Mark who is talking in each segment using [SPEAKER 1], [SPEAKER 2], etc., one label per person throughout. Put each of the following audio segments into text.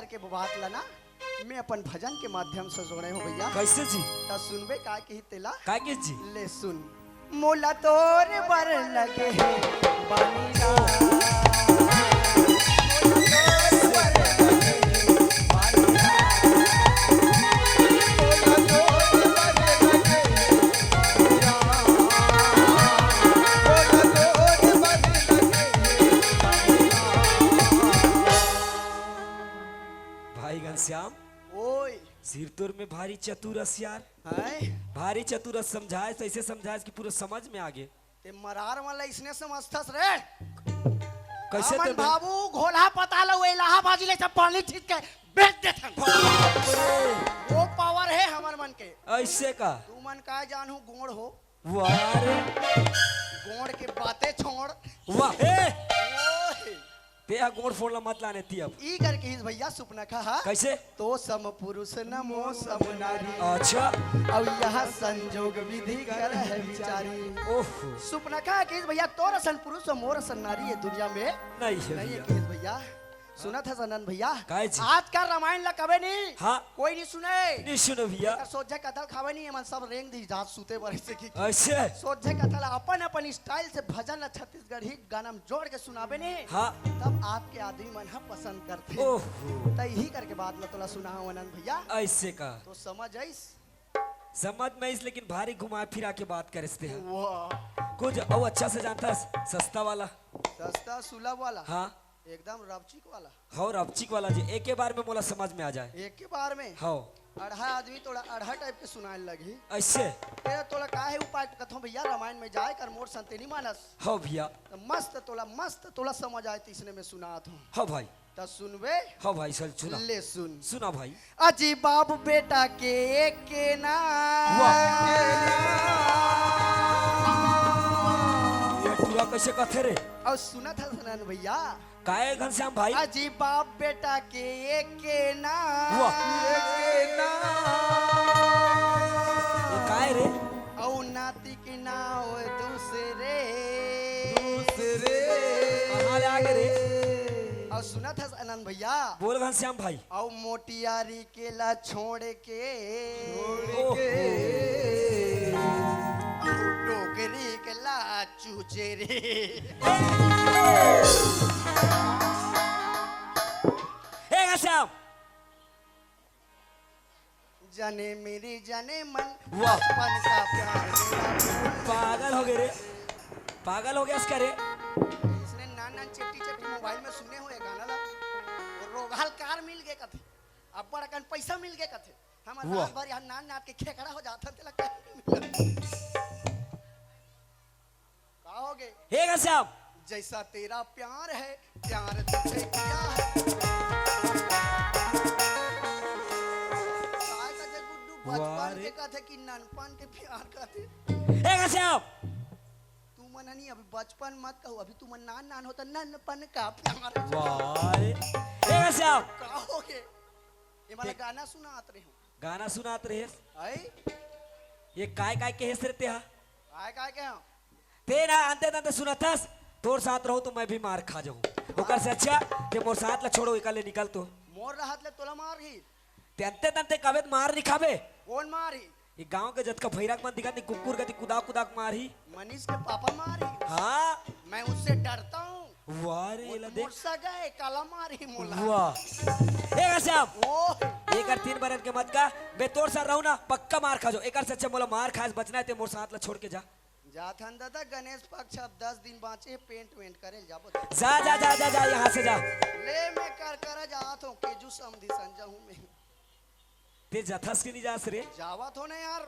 [SPEAKER 1] करके बात लाना मैं अपन भजन के माध्यम से जोड़े हूँ भैया।
[SPEAKER 2] कैसे जी?
[SPEAKER 1] तो सुनबे का कही तेला
[SPEAKER 2] का के जी?
[SPEAKER 1] ले सुन। मोला तोर बर लगे है बानीरा
[SPEAKER 2] भाई घनश्याम,
[SPEAKER 1] ओए
[SPEAKER 2] सिर तोर में भारी चतुरस यार,
[SPEAKER 1] है
[SPEAKER 2] भारी चतुरस समझाए तो ऐसे समझाए कि पूरा समझ में आगे।
[SPEAKER 1] ते मरार वाला इसने समझतस रे
[SPEAKER 2] कैसे
[SPEAKER 1] अमन
[SPEAKER 2] ते
[SPEAKER 1] बाबू घोला पता लो इलाहाबाद जिले से पानी छीट के बेच देथन। वो पावर है हमार मन के।
[SPEAKER 2] ऐसे का
[SPEAKER 1] तू मन का जानू गोड़ हो
[SPEAKER 2] वाह रे,
[SPEAKER 1] गोड़ के बातें छोड़
[SPEAKER 2] वाह हे
[SPEAKER 1] ओए
[SPEAKER 2] ते गोड़ फोड़ला मत लाने ती अब
[SPEAKER 1] ई करके हिज भैया सुपना कहा
[SPEAKER 2] कैसे?
[SPEAKER 1] तो सम पुरुष नमो सम नारी
[SPEAKER 2] अच्छा
[SPEAKER 1] अब यह संजोग विधि कर है विचारी।
[SPEAKER 2] ओह
[SPEAKER 1] सुपना कहा कि हिज भैया तोर सन पुरुष और मोर सन नारी है दुनिया में
[SPEAKER 2] नहीं है
[SPEAKER 1] नहीं है
[SPEAKER 2] भैया।
[SPEAKER 1] कि हिज भैया सुना था सनन भैया
[SPEAKER 2] काय जी?
[SPEAKER 1] आज का रामायण ला कबे नहीं
[SPEAKER 2] हाँ
[SPEAKER 1] कोई नहीं सुने
[SPEAKER 2] नहीं सुनो भैया
[SPEAKER 1] एकर सोझे कथल खावे नहीं मन सब रेंग दी जात सूते बरे से की
[SPEAKER 2] ऐसे
[SPEAKER 1] सोझे कथल अपन अपन स्टाइल से भजन छत्तीसगढ़ी गाना में जोड़ के सुनाबे नहीं
[SPEAKER 2] हाँ
[SPEAKER 1] तब आपके आदमी मन हा पसंद करते
[SPEAKER 2] ओह
[SPEAKER 1] तो यही करके बात ला तोला सुना हूं अनंत भैया
[SPEAKER 2] ऐसे का
[SPEAKER 1] तो समझ आइस
[SPEAKER 2] समझ में इस लेकिन भारी घुमा फिरा के बात करते हैं
[SPEAKER 1] वाह
[SPEAKER 2] कुछ और अच्छा से जानता सस्ता वाला
[SPEAKER 1] सस्ता सुलभ वाला
[SPEAKER 2] हाँ
[SPEAKER 1] एकदम रवचिक वाला
[SPEAKER 2] और अपचिक वाला जी एक के बार में मोला समझ में आ जाए।
[SPEAKER 1] एक के बार में
[SPEAKER 2] हाँ
[SPEAKER 1] अढ़ा आदमी थोड़ा अढ़ा टाइप के सुनाए लगी
[SPEAKER 2] ऐसे
[SPEAKER 1] तेरा तोला का है उपाय कथो भैया रामायण में जाए कर मोर संतेनी मानस
[SPEAKER 2] हाँ भैया
[SPEAKER 1] तो मस्त तोला समझ आए तीसरे में सुनात हूँ
[SPEAKER 2] हाँ भाई
[SPEAKER 1] तो सुनबे
[SPEAKER 2] हाँ भाई चल सुना
[SPEAKER 1] ले सुन
[SPEAKER 2] सुना भाई।
[SPEAKER 1] अजी बाबू बेटा के एक के ना
[SPEAKER 2] ये टूरा कैसे कथे रे?
[SPEAKER 1] और सुना था सनन भैया
[SPEAKER 2] काहे घनश्याम भाई?
[SPEAKER 1] अजी बाप बेटा के एक के ना
[SPEAKER 2] ये काहे रे?
[SPEAKER 1] और नाती की नाव दूसरे
[SPEAKER 2] कहाँ ले आगे रे?
[SPEAKER 1] और सुना था अनंत भैया
[SPEAKER 2] बोल घनश्याम भाई।
[SPEAKER 1] और मोटियारी के ला छोड़ के
[SPEAKER 2] ओह,
[SPEAKER 1] और डोगरी के ला चूचे रे
[SPEAKER 2] ए घनश्याम
[SPEAKER 1] जाने मेरी जाने मन
[SPEAKER 2] वाह।
[SPEAKER 1] बचपन का प्यार मेरा
[SPEAKER 2] पागल हो गए रे, पागल हो गया इसका रे।
[SPEAKER 1] इसने नान चेप्टी मोबाइल में सुने हुए गाना ला और रोगाल कार मिल गए कथे अब बड़कन पैसा मिल गए कथे हमार
[SPEAKER 2] वाह।
[SPEAKER 1] रात भर यहाँ नान नाट के खेखड़ा हो जाता ते लगता है का हो गए
[SPEAKER 2] हे घनश्याम
[SPEAKER 1] जैसा तेरा प्यार है प्यार तुझे किया है काय कथे गुड्डू
[SPEAKER 2] वाह
[SPEAKER 1] बचपन
[SPEAKER 2] रे।
[SPEAKER 1] के कथे कि ननपन के प्यार कथे
[SPEAKER 2] हे घनश्याम
[SPEAKER 1] तू मन नहीं अभी बचपन मत कहो अभी तू मन नान नान होता ननपन का प्यार है।
[SPEAKER 2] वाह रे। हे घनश्याम
[SPEAKER 1] का हो गए ये वाला गाना सुनात रहे हो
[SPEAKER 2] गाना सुनात रहे
[SPEAKER 1] आई
[SPEAKER 2] ये काय काय के हेस रहते हा
[SPEAKER 1] काय काय के हम
[SPEAKER 2] ते ना अंते अंते सुनतस तोर साथ रहो तो मैं भी मार खा जाऊं ओकर से अच्छा ते मोर साथ ला छोड़ो इकाले निकल तो
[SPEAKER 1] मोर रहत ले तोला मार ही
[SPEAKER 2] ते अंते अंते कबे मार निखाबे
[SPEAKER 1] कौन मारी
[SPEAKER 2] ये गांव के जतका भैरक मन दिखत नहीं कुकुर गति कुदा कुदा मार ही।
[SPEAKER 1] मनीष के पापा मारी
[SPEAKER 2] हाँ
[SPEAKER 1] मैं उससे डरता हूँ
[SPEAKER 2] वाह रे ला देख
[SPEAKER 1] मुझसे गए काला मारी मोला
[SPEAKER 2] वाह। हे घनश्याम
[SPEAKER 1] ओ
[SPEAKER 2] एक 3 बरन के मत का बे तोर साथ रहू ना पक्का मार खा जाओ एकर से अच्छा मोला मार खास बचना है ते मोर साथ ला छोड़ के जा
[SPEAKER 1] जाथन दादा गणेश पक्ष अब 10 दिन बाँचे पेंट वेंट करे जाबो
[SPEAKER 2] जा जा जा जा जा यहाँ से जा
[SPEAKER 1] ले मैं कर जात हूँ केजू समधी संजा हूँ मैं
[SPEAKER 2] ते जथस के नहीं जास रे।
[SPEAKER 1] जावत हो ना यार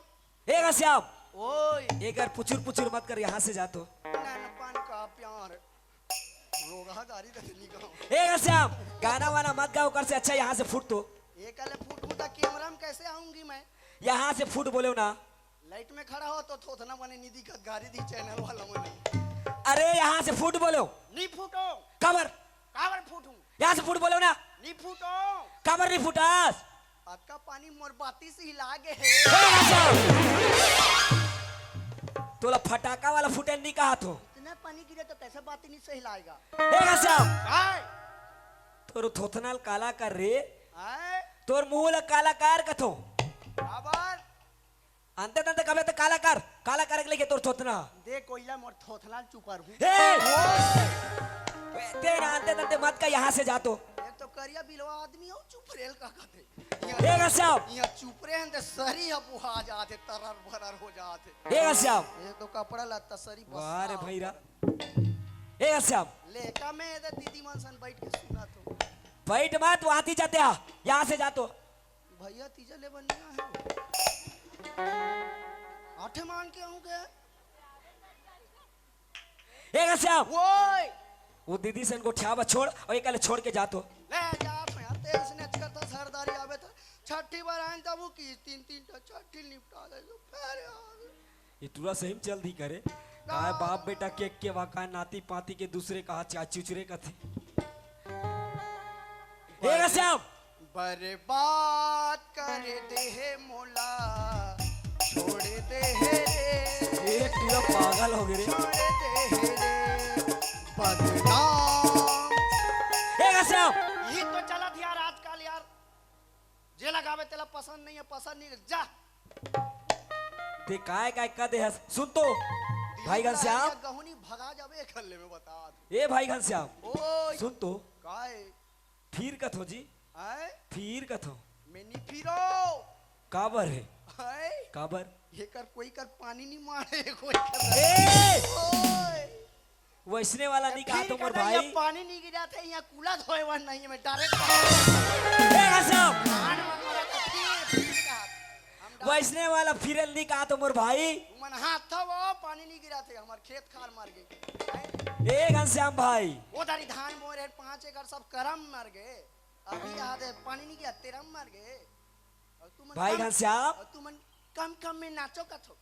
[SPEAKER 2] हे घनश्याम
[SPEAKER 1] ओए
[SPEAKER 2] एक बार पुचुर पुचुर मत कर यहाँ से जा तो।
[SPEAKER 1] ननपन का प्यार रोगा गारी दली का
[SPEAKER 2] हे घनश्याम गाना वाना मत गाओ कर से अच्छा यहाँ से फुट तो।
[SPEAKER 1] एक अले फुट फुटा कैमरा में कैसे आऊंगी मैं
[SPEAKER 2] यहाँ से फुट बोले ना
[SPEAKER 1] लाइट में खड़ा हो तो थोथना बने निधि का गाड़ी दी चैनल वाला मने
[SPEAKER 2] अरे यहाँ से फुट बोलो
[SPEAKER 1] नी फूटो
[SPEAKER 2] कबर
[SPEAKER 1] कावर फूटूं
[SPEAKER 2] यहाँ से फुट बोलो ना
[SPEAKER 1] नी फूटो
[SPEAKER 2] कबर नहीं फुटास
[SPEAKER 1] अक्का पानी मोर बाती से हिला गे
[SPEAKER 2] हे
[SPEAKER 1] है
[SPEAKER 2] घनश्याम तोला फटाका वाला फुटेल नहीं कहा तो
[SPEAKER 1] इतना पानी गिरे तो कैसे बाती नहीं से हिलाएगा
[SPEAKER 2] हे घनश्याम
[SPEAKER 1] काय
[SPEAKER 2] तोर थोथनाल काला कर रे
[SPEAKER 1] आए
[SPEAKER 2] तोर मुंह ला कालाकार कथो
[SPEAKER 1] आबर
[SPEAKER 2] अंते तंते कबे तो कालाकार के लेके तोर थोतना
[SPEAKER 1] दे कोइला मोर थोथला चुपर हूँ
[SPEAKER 2] ते ना अंते तंते मत का यहाँ से जा तो
[SPEAKER 1] ये तो करिया बिलवा आदमी हो चुप रेल का कहते
[SPEAKER 2] ए गस्याम
[SPEAKER 1] यहाँ चुप रहे हैं तो सरी अब आ जाते तरर भरर हो जाते
[SPEAKER 2] ए गस्याम
[SPEAKER 1] ये तो कपड़ा लत्ता सरी बस
[SPEAKER 2] वाह रे भैरा ए गस्याम
[SPEAKER 1] लेका में इधर दीदी मनसन बैठ के सुना तो
[SPEAKER 2] बैठ मत वहां ही जाते आ यहाँ से जा तो
[SPEAKER 1] भैया तीजा ले बनिया है आठे मान के आऊंगे
[SPEAKER 2] ए गस्याम
[SPEAKER 1] वोय
[SPEAKER 2] वो दीदी से इनको ठियावा छोड़ और एक छोड़ के जा तो
[SPEAKER 1] ले जा मैं तेज ने करता सरदारी आवे था छठी बार आए तब की तीन छठी निपटा ले जो फिर
[SPEAKER 2] ये टूरा सही में चल दी करे काय बाप बेटा के वाका नाती पाती के दूसरे कहा चाचुचरे का थे ए गस्याम
[SPEAKER 1] बर्बाद कर दे है मोला छोड़ दे है रे
[SPEAKER 2] ए टूरा पागल हो गए रे
[SPEAKER 1] छोड़ दे है रे बदनाम
[SPEAKER 2] ए गस्याम
[SPEAKER 1] यही तो चला था यार आजकल यार जे लगावे तेला पसंद नहीं है जा
[SPEAKER 2] ते काय का दे हस सुन तो भाई घनश्याम
[SPEAKER 1] गहुनी भगा जावे खल्ले में बता
[SPEAKER 2] ए भाई घनश्याम
[SPEAKER 1] ओए
[SPEAKER 2] सुन तो
[SPEAKER 1] काय
[SPEAKER 2] फिर कथो जी
[SPEAKER 1] आए
[SPEAKER 2] फिर कथो
[SPEAKER 1] मैंने फिरो
[SPEAKER 2] काबर है
[SPEAKER 1] आए
[SPEAKER 2] काबर
[SPEAKER 1] ये कर कोई कर पानी नहीं मारे कोई कर
[SPEAKER 2] ए
[SPEAKER 1] ओए
[SPEAKER 2] वैसने वाला नहीं कहा तो मोर भाई
[SPEAKER 1] पानी नहीं गिरा था यहाँ कूला धोए वन नहीं है मैं डायरेक्ट
[SPEAKER 2] ए घनश्याम
[SPEAKER 1] धान मंगला था फिर कहा
[SPEAKER 2] वैसने वाला फिरल नहीं कहा तो मोर भाई
[SPEAKER 1] मन हाथ था वो पानी नहीं गिरा थे हमारे खेत खार मार गए
[SPEAKER 2] ए घनश्याम भाई
[SPEAKER 1] वो दारी धान बोए रहे 5 एकड़ सब करम मर गए अभी याद है पानी नहीं गया तेरम मर गए और तू मन
[SPEAKER 2] भाई घनश्याम
[SPEAKER 1] तू मन कम में नाचो कथो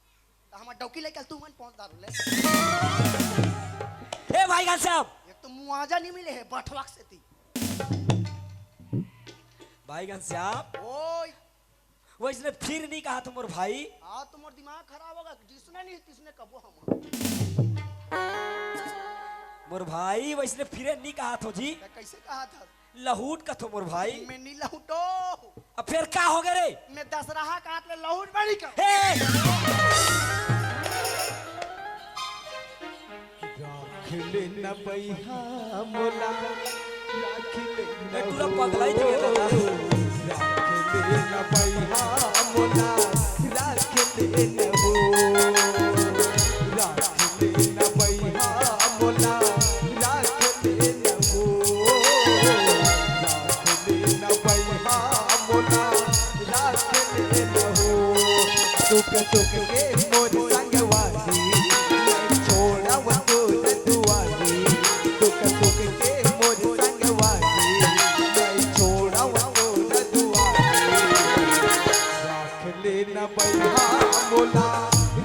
[SPEAKER 1] हमार डौकी लेकर तू मन पहुंच दारू ले
[SPEAKER 2] ए भाई घनश्याम
[SPEAKER 1] एक तो मुआवजा नहीं मिले है बठवाक से थी
[SPEAKER 2] भाई घनश्याम
[SPEAKER 1] ओए
[SPEAKER 2] वैसने फिर नहीं कहा तो मोर भाई
[SPEAKER 1] हाँ तुम्हारा दिमाग खराब होगा जिसने नहीं तिसने कबो हम
[SPEAKER 2] मोर भाई वैसने फिर नहीं कहा तो जी
[SPEAKER 1] कैसे कहा था
[SPEAKER 2] लहूट का तो मोर भाई
[SPEAKER 1] मैं नहीं लहुटो
[SPEAKER 2] अब फिर क्या हो गए रे
[SPEAKER 1] मैं दसराहा काट ले लहुट बड़ी का
[SPEAKER 2] ए
[SPEAKER 3] राखले न बैहा मोला राखले
[SPEAKER 2] ए पूरा पगलाई दिए दादा
[SPEAKER 3] राखले न बैहा मोला राखले न हो राखले न बैहा मोला राखले न हो राखले न बैहा मोला राखले न हो सुख सुख के मोर संगवासी छोड़ा वो दुआरी सुख सुख के मोर संगवासी नहीं छोड़ा वो दुआरी राख ले न बैहा मोला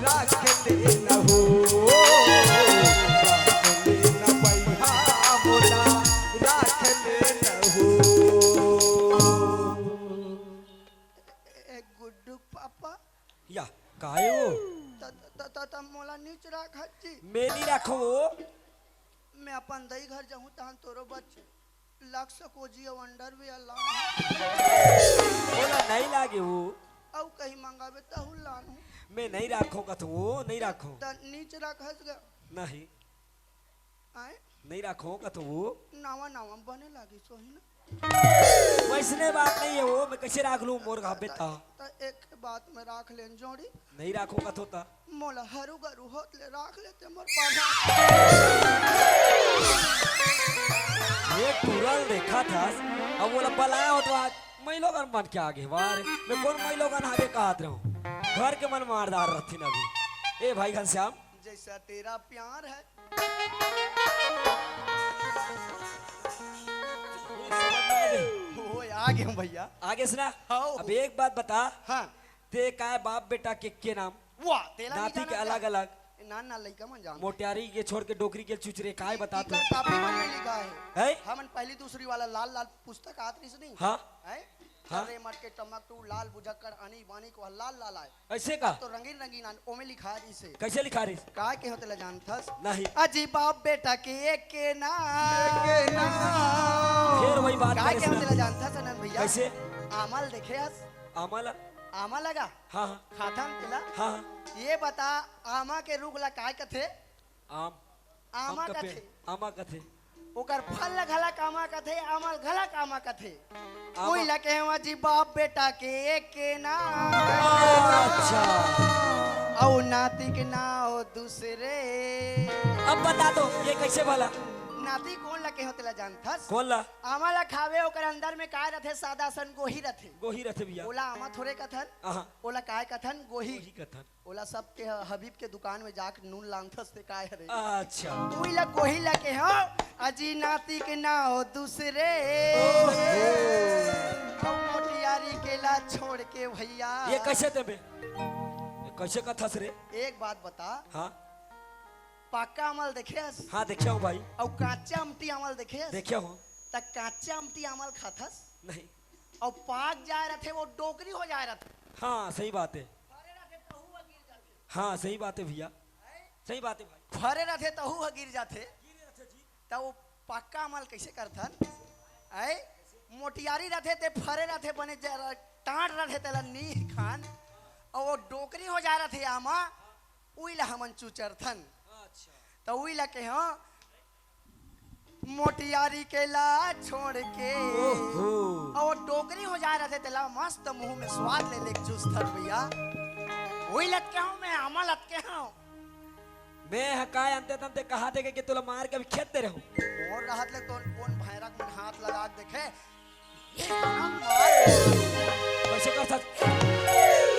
[SPEAKER 3] राख ले न हो राख ले न बैहा मोला राख ले न हो
[SPEAKER 1] एक गुड्डू पापा
[SPEAKER 2] या काहे वो
[SPEAKER 1] त मोला नीच राख हच्ची
[SPEAKER 2] मैं नहीं रखो वो
[SPEAKER 1] मैं अपन दई घर जाऊं तहन तोरो बच्चे लाख सको जी अंडर भी अल्लाह
[SPEAKER 2] बोला नहीं लागे वो
[SPEAKER 1] औ कहीं मंगावे तहु लानू
[SPEAKER 2] मैं नहीं रखो का तो वो नहीं रखो
[SPEAKER 1] त नीच राख हस गया
[SPEAKER 2] नहीं
[SPEAKER 1] आए
[SPEAKER 2] नहीं रखो का तो वो
[SPEAKER 1] नावा नावा बने लागी सोही ना
[SPEAKER 2] वैसने बात नहीं है वो मैं कैसे रख लूं मोर घाबे था
[SPEAKER 1] त एक बात में राख लेन जोड़ी
[SPEAKER 2] नहीं रखो का तो ता
[SPEAKER 1] मोला हरू गरू होत ले राख लेते मोर पाधा
[SPEAKER 2] ये टूरल देखा था अब बोला पलाया हो तो आज मैं लोग मन के आगे वारे मैं कौन मैं लोग आगे कहात रहूं घर के मन मारदार रहती ना अभी ए भाई घनश्याम
[SPEAKER 1] जैसा तेरा प्यार है ओए आ गए हूं भैया
[SPEAKER 2] आगे सुना
[SPEAKER 1] हाँ।
[SPEAKER 2] अब एक बात बता
[SPEAKER 1] हाँ
[SPEAKER 2] ते काय बाप बेटा के नाम
[SPEAKER 1] वाह तेला
[SPEAKER 2] नाती के अलग अलग
[SPEAKER 1] नान ना लइका मन जान
[SPEAKER 2] मोटियारी के छोड़ के डोकरी के चुचरे काय बता तू
[SPEAKER 1] काफी मन में लिखा है
[SPEAKER 2] है
[SPEAKER 1] हमन पहली दूसरी वाला लाल लाल पुस्तक आत रही नहीं
[SPEAKER 2] हाँ
[SPEAKER 1] है
[SPEAKER 2] हाँ?
[SPEAKER 1] अरे मट के टमक लाल बुझक्कर आनी बानी को लाल लाल आए
[SPEAKER 2] ऐसे का
[SPEAKER 1] तो रंगीन रंगीन ओमे लिखा है इसे
[SPEAKER 2] कैसे लिखा रही
[SPEAKER 1] का के होते ला जानथस
[SPEAKER 2] नहीं
[SPEAKER 1] अजी बाप बेटा के एक के ना
[SPEAKER 2] फिर वही बात
[SPEAKER 1] का
[SPEAKER 2] करे
[SPEAKER 1] के होते ला
[SPEAKER 2] सुना।
[SPEAKER 1] जानथस अनंत भैया
[SPEAKER 2] कैसे
[SPEAKER 1] आमल देखे हस
[SPEAKER 2] आमला
[SPEAKER 1] आमा लगा
[SPEAKER 2] हाँ हाँ
[SPEAKER 1] खाता तिला
[SPEAKER 2] हाँ हाँ
[SPEAKER 1] ये बता आमा के रूख ला काय कथे
[SPEAKER 2] आम
[SPEAKER 1] आमा
[SPEAKER 2] का
[SPEAKER 1] कथे
[SPEAKER 2] पेड़ आमा कथे
[SPEAKER 1] ओकर फल घला कामा कथे अमल घला कामा कथे
[SPEAKER 2] आमा-
[SPEAKER 1] कोई लके हैं जी बाप बेटा के एक के ना
[SPEAKER 2] अच्छा
[SPEAKER 1] औ नाती के ना हो दूसरे
[SPEAKER 2] अब बता दो ये कैसे भला
[SPEAKER 1] नाती कौन लके होते ला जानथस
[SPEAKER 2] कौन ला
[SPEAKER 1] आमा खावे ओकर अंदर में काय रथे सादा सन गोही रथे
[SPEAKER 2] गोही रथे भैया
[SPEAKER 1] ओला आमा थोड़े कथन
[SPEAKER 2] हाँ
[SPEAKER 1] ओला काय कथन गोही
[SPEAKER 2] गोही कथन
[SPEAKER 1] ओला सब के हबीब के दुकान में जाके नून लांथस ते काय हरे
[SPEAKER 2] अच्छा
[SPEAKER 1] कोई ला गोही लके हो अजी नाती के ना हो दूसरे हम मोटियारी के ला छोड़ के भैया
[SPEAKER 2] ये कैसे देबे ये कैसे कथस रे
[SPEAKER 1] एक बात बता
[SPEAKER 2] हाँ
[SPEAKER 1] पक्का अमल देखे हस
[SPEAKER 2] हाँ देखिया हूँ भाई
[SPEAKER 1] और काचा अमटी अमल देखे हस
[SPEAKER 2] देखिया हूँ
[SPEAKER 1] त काचा अमटी अमल खाथस
[SPEAKER 2] नहीं
[SPEAKER 1] और पाक जाए रथे वो डोकरी हो जाए रथे
[SPEAKER 2] हाँ सही बात है हाँ सही बात है भैया सही बात है भाई
[SPEAKER 1] फरे रथे तहु गिर जाथे त वो पक्का अमल कैसे करथन ऐ मोटियारी रथे ते फरे रथे बने टाट रथे तेला नी खान और वो डोकरी हो जाए रथे आमा उइला हमन चुचरथन
[SPEAKER 2] अच्छा
[SPEAKER 1] तो उइला के हाँ मोटियारी के ला छोड़ के
[SPEAKER 2] ओहो
[SPEAKER 1] और वो डोकरी हो जाए रथे तेला मस्त मुंह में स्वाद ले लेके चूसथन भैया वही लटके हूँ मैं अमल लटके हूँ
[SPEAKER 2] मैं हकाय अंते तंते कहा थे कि तुला मार के अभी खेत दे रहूं
[SPEAKER 1] और राहत ले तो कौन भैरक में हाथ लगा के देखे
[SPEAKER 2] कैसे कर सक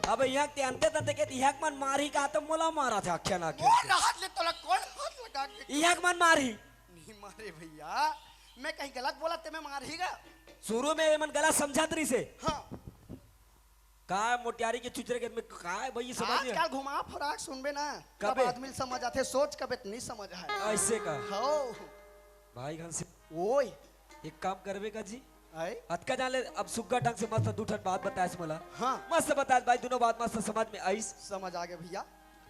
[SPEAKER 2] अब यहाँ के अंते तंते के यहाँ मन मारी का तो मोला मारा था अक्षय ना
[SPEAKER 1] और राहत ले तो कौन हाथ लगा के
[SPEAKER 2] यहाँ मन मारी
[SPEAKER 1] नहीं मारे भैया मैं कहीं गलत बोला ते मैं मार ही गा
[SPEAKER 2] शुरू में मन गला समझा तरी से
[SPEAKER 1] हाँ
[SPEAKER 2] का मोटियारी के चुचरे के में का भाई समझ नहीं
[SPEAKER 1] आजकल घुमा फराक सुनबे ना कब
[SPEAKER 2] कबे?
[SPEAKER 1] आदमी समझ आते सोच कबे नहीं समझ है
[SPEAKER 2] ऐसे का
[SPEAKER 1] हो
[SPEAKER 2] भाई घन से
[SPEAKER 1] ओए
[SPEAKER 2] एक काम करवे का जी
[SPEAKER 1] आए
[SPEAKER 2] अतका जान ले अब सुग्गा ढंग से मस्त दूठन बात बताया मला
[SPEAKER 1] हाँ
[SPEAKER 2] मस्त बता भाई दोनों बात मस्त समझ में आई
[SPEAKER 1] समझ आ गया भैया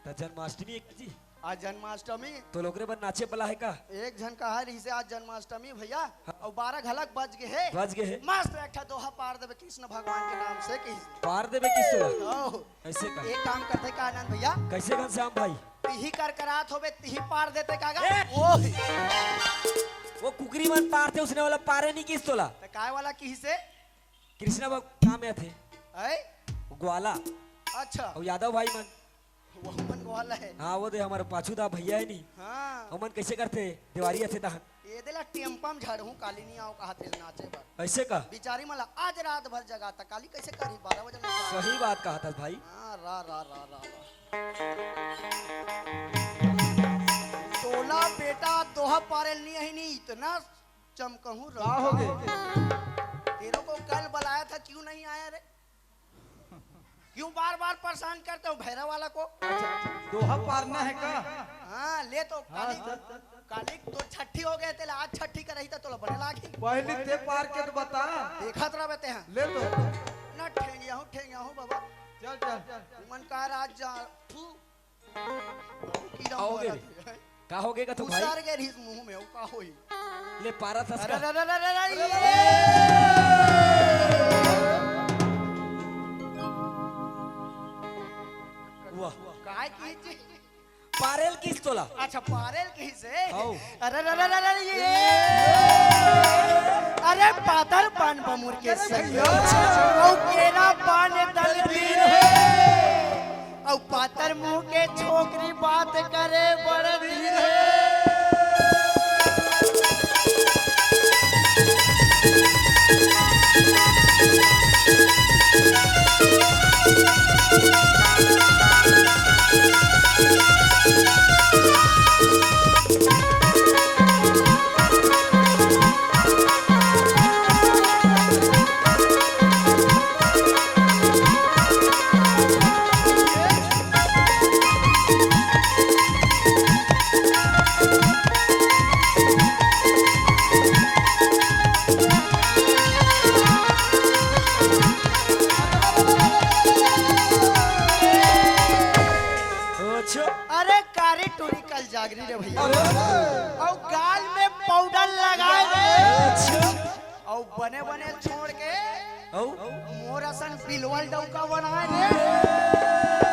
[SPEAKER 2] तो जन्माष्टमी एक जी
[SPEAKER 1] आज जन्माष्टमी
[SPEAKER 2] तो लोग रे बन नाचे वाला है का
[SPEAKER 1] एक जन का है रही से आज जन्माष्टमी भैया और 12 घलक बज गए है
[SPEAKER 2] बज गए है
[SPEAKER 1] मस्त एक दोहा पार देवे कृष्ण भगवान के नाम से कहीं
[SPEAKER 2] पार देवे किस तरह
[SPEAKER 1] ओह,
[SPEAKER 2] ऐसे का
[SPEAKER 1] एक काम करते का आनंद भैया
[SPEAKER 2] कैसे घन श्याम भाई
[SPEAKER 1] तिही कर करात होवे तिही पार देते कागा
[SPEAKER 2] ए!
[SPEAKER 1] ओह
[SPEAKER 2] वो कुकरी मन पार थे उसने वाला पारे नहीं किस तोला
[SPEAKER 1] तो काय वाला की से
[SPEAKER 2] कृष्णा बाबू काम में थे
[SPEAKER 1] है
[SPEAKER 2] वो ग्वाला
[SPEAKER 1] अच्छा
[SPEAKER 2] और यादव भाई मन
[SPEAKER 1] वो मन वाला है
[SPEAKER 2] हाँ वो दे हमारे पाछूदा भैया है नहीं
[SPEAKER 1] हाँ
[SPEAKER 2] वो मन कैसे करते दिवारी थे तहन
[SPEAKER 1] ये देला टेम्पम झड़हूं काली नहीं आओ कहा थे नाचे पर
[SPEAKER 2] ऐसे का
[SPEAKER 1] बिचारी मला आज रात भर जगा था काली कैसे करी 12 बजे में
[SPEAKER 2] सही बात कहा था भाई
[SPEAKER 1] हाँ रा रा रा रा तोला बेटा दोहा पारेल नहीं है नहीं इतना चमकहूं
[SPEAKER 3] का हो गए
[SPEAKER 1] तेरे को कल बुलाया था क्यों नहीं आया रे क्यों बार बार परेशान करते हो भैरव वाला को
[SPEAKER 3] दोहा पारना है का
[SPEAKER 1] हाँ ले तो काली काली तो छठी हो गए थे आज छठी का रही था तो बने लागी
[SPEAKER 3] पहले ते पार के तो बता
[SPEAKER 1] देखा तो रहते हैं
[SPEAKER 3] ले तो
[SPEAKER 1] ना ठेंगिया हूँ बाबा
[SPEAKER 3] चल चल
[SPEAKER 1] मन का राज जा फू कीड़ा
[SPEAKER 2] आओगे
[SPEAKER 1] मरा
[SPEAKER 2] रे।
[SPEAKER 1] थे।
[SPEAKER 2] का हो गएगा तो भाई
[SPEAKER 1] उतार गए रही मुंह में वो का होई
[SPEAKER 2] ले पारा था
[SPEAKER 1] अरे
[SPEAKER 2] इसका।
[SPEAKER 1] अरे अरे अरे अरे
[SPEAKER 2] वाह
[SPEAKER 1] काय की जी
[SPEAKER 2] पारेल किस तोला
[SPEAKER 1] अच्छा पारेल की से
[SPEAKER 2] आओ।
[SPEAKER 1] अरे अरे अरे अरे ये अरे पातर पान बमुर के सैयो औ केरा पान दल पीर है औ पातर मुंह के छोकरी बात करे बड़ धीर है पाउडर लगाए
[SPEAKER 2] अच्छा
[SPEAKER 1] और बने बने छोड़ के
[SPEAKER 2] औ
[SPEAKER 1] मोर असन पिलवल डौका बनाए रे।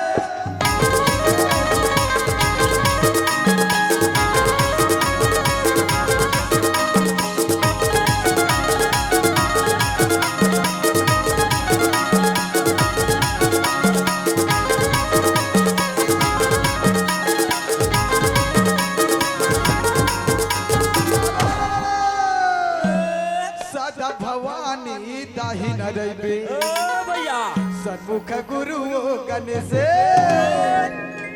[SPEAKER 3] सदा भवानी दाहिन रैबे
[SPEAKER 2] ओ भैया
[SPEAKER 3] सन्मुख गुरु गणेश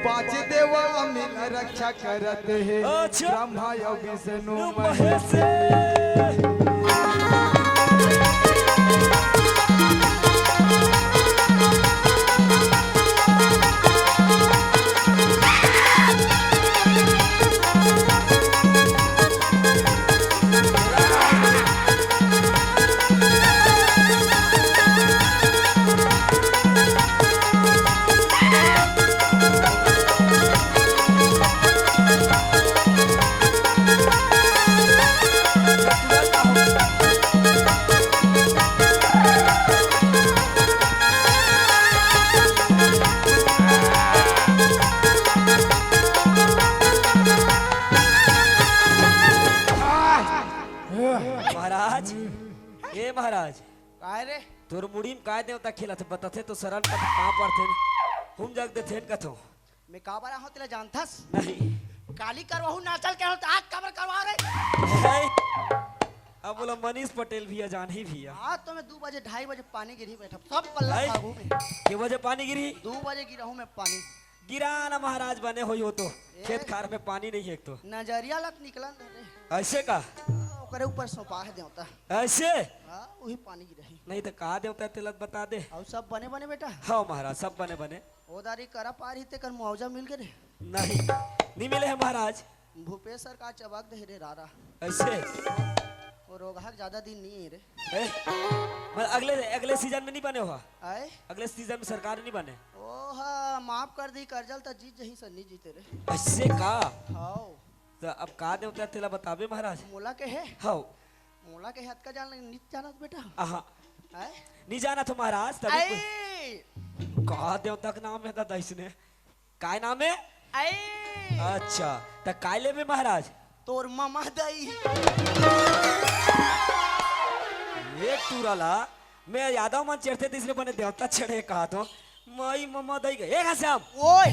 [SPEAKER 3] पांच देवा मिल रक्षा करत है
[SPEAKER 2] अच्छा।
[SPEAKER 3] ब्रह्मा और विष्णु
[SPEAKER 2] महेश
[SPEAKER 3] महेश।
[SPEAKER 2] महाराज ए महाराज
[SPEAKER 1] काहे रे
[SPEAKER 2] तोर मुड़ी में काय देवता खेलत बताथे तो शरण का कहां पर थे हम जग दे थे कथो
[SPEAKER 1] मैं का बरा हो तेला जानथस
[SPEAKER 2] नहीं
[SPEAKER 1] काली करवाहू नाचल के हो आग कबर करवा रे।
[SPEAKER 2] है। अब बोला मनीष पटेल भैया जान ही भैया
[SPEAKER 1] आज तो मैं 2 बजे 2:30 बजे पानी गिरी बैठा सब पल्ला
[SPEAKER 2] है।
[SPEAKER 1] भागू में
[SPEAKER 2] के वजह पानी गिरी
[SPEAKER 1] 2 बजे गिरहूं मैं पानी
[SPEAKER 2] गिरा ना महाराज बने होई हो तो खेत खार में पानी नहीं है एक तो
[SPEAKER 1] नजरिया लग निकला रे
[SPEAKER 2] ऐसे का
[SPEAKER 1] ओकरे ऊपर सोपा है देवता
[SPEAKER 2] ऐसे
[SPEAKER 1] हां वही पानी गिरही
[SPEAKER 2] नहीं तो कहा देवता तिलक बता दे
[SPEAKER 1] और सब बने बने बेटा
[SPEAKER 2] हाँ महाराज सब बने बने
[SPEAKER 1] ओदारी करा पार ही ते कर मुआवजा मिल गए रे
[SPEAKER 2] नहीं मिले हैं महाराज
[SPEAKER 1] भूपेश सर का चबक दे रे रारा
[SPEAKER 2] ऐसे
[SPEAKER 1] और रोगा ज्यादा दिन नहीं है रे
[SPEAKER 2] मतलब अगले अगले सीजन में नहीं बने हुआ
[SPEAKER 1] आए
[SPEAKER 2] अगले सीजन में सरकार नहीं बने
[SPEAKER 1] ओहा माफ कर दी करजल त जीत जही से नहीं जीते रे
[SPEAKER 2] ऐसे का
[SPEAKER 1] हाओ
[SPEAKER 2] तो अब का देवता तिला बताबे महाराज
[SPEAKER 1] मोला के है
[SPEAKER 2] हाँ
[SPEAKER 1] मोला के हाथ का जान नित जानत बेटा
[SPEAKER 2] आहा
[SPEAKER 1] आए
[SPEAKER 2] नहीं जाना तो महाराज तभी
[SPEAKER 1] आए
[SPEAKER 2] का देवता का नाम है दादा इसने काय नाम है
[SPEAKER 1] आए
[SPEAKER 2] अच्छा तो काय ले में महाराज
[SPEAKER 1] तोर मामा दई
[SPEAKER 2] एक टूराला मैं यादव मन चढ़ते तीसरे बने देवता चढ़े कहा तो माई मम्मा दई गए एक श्याम
[SPEAKER 1] ओए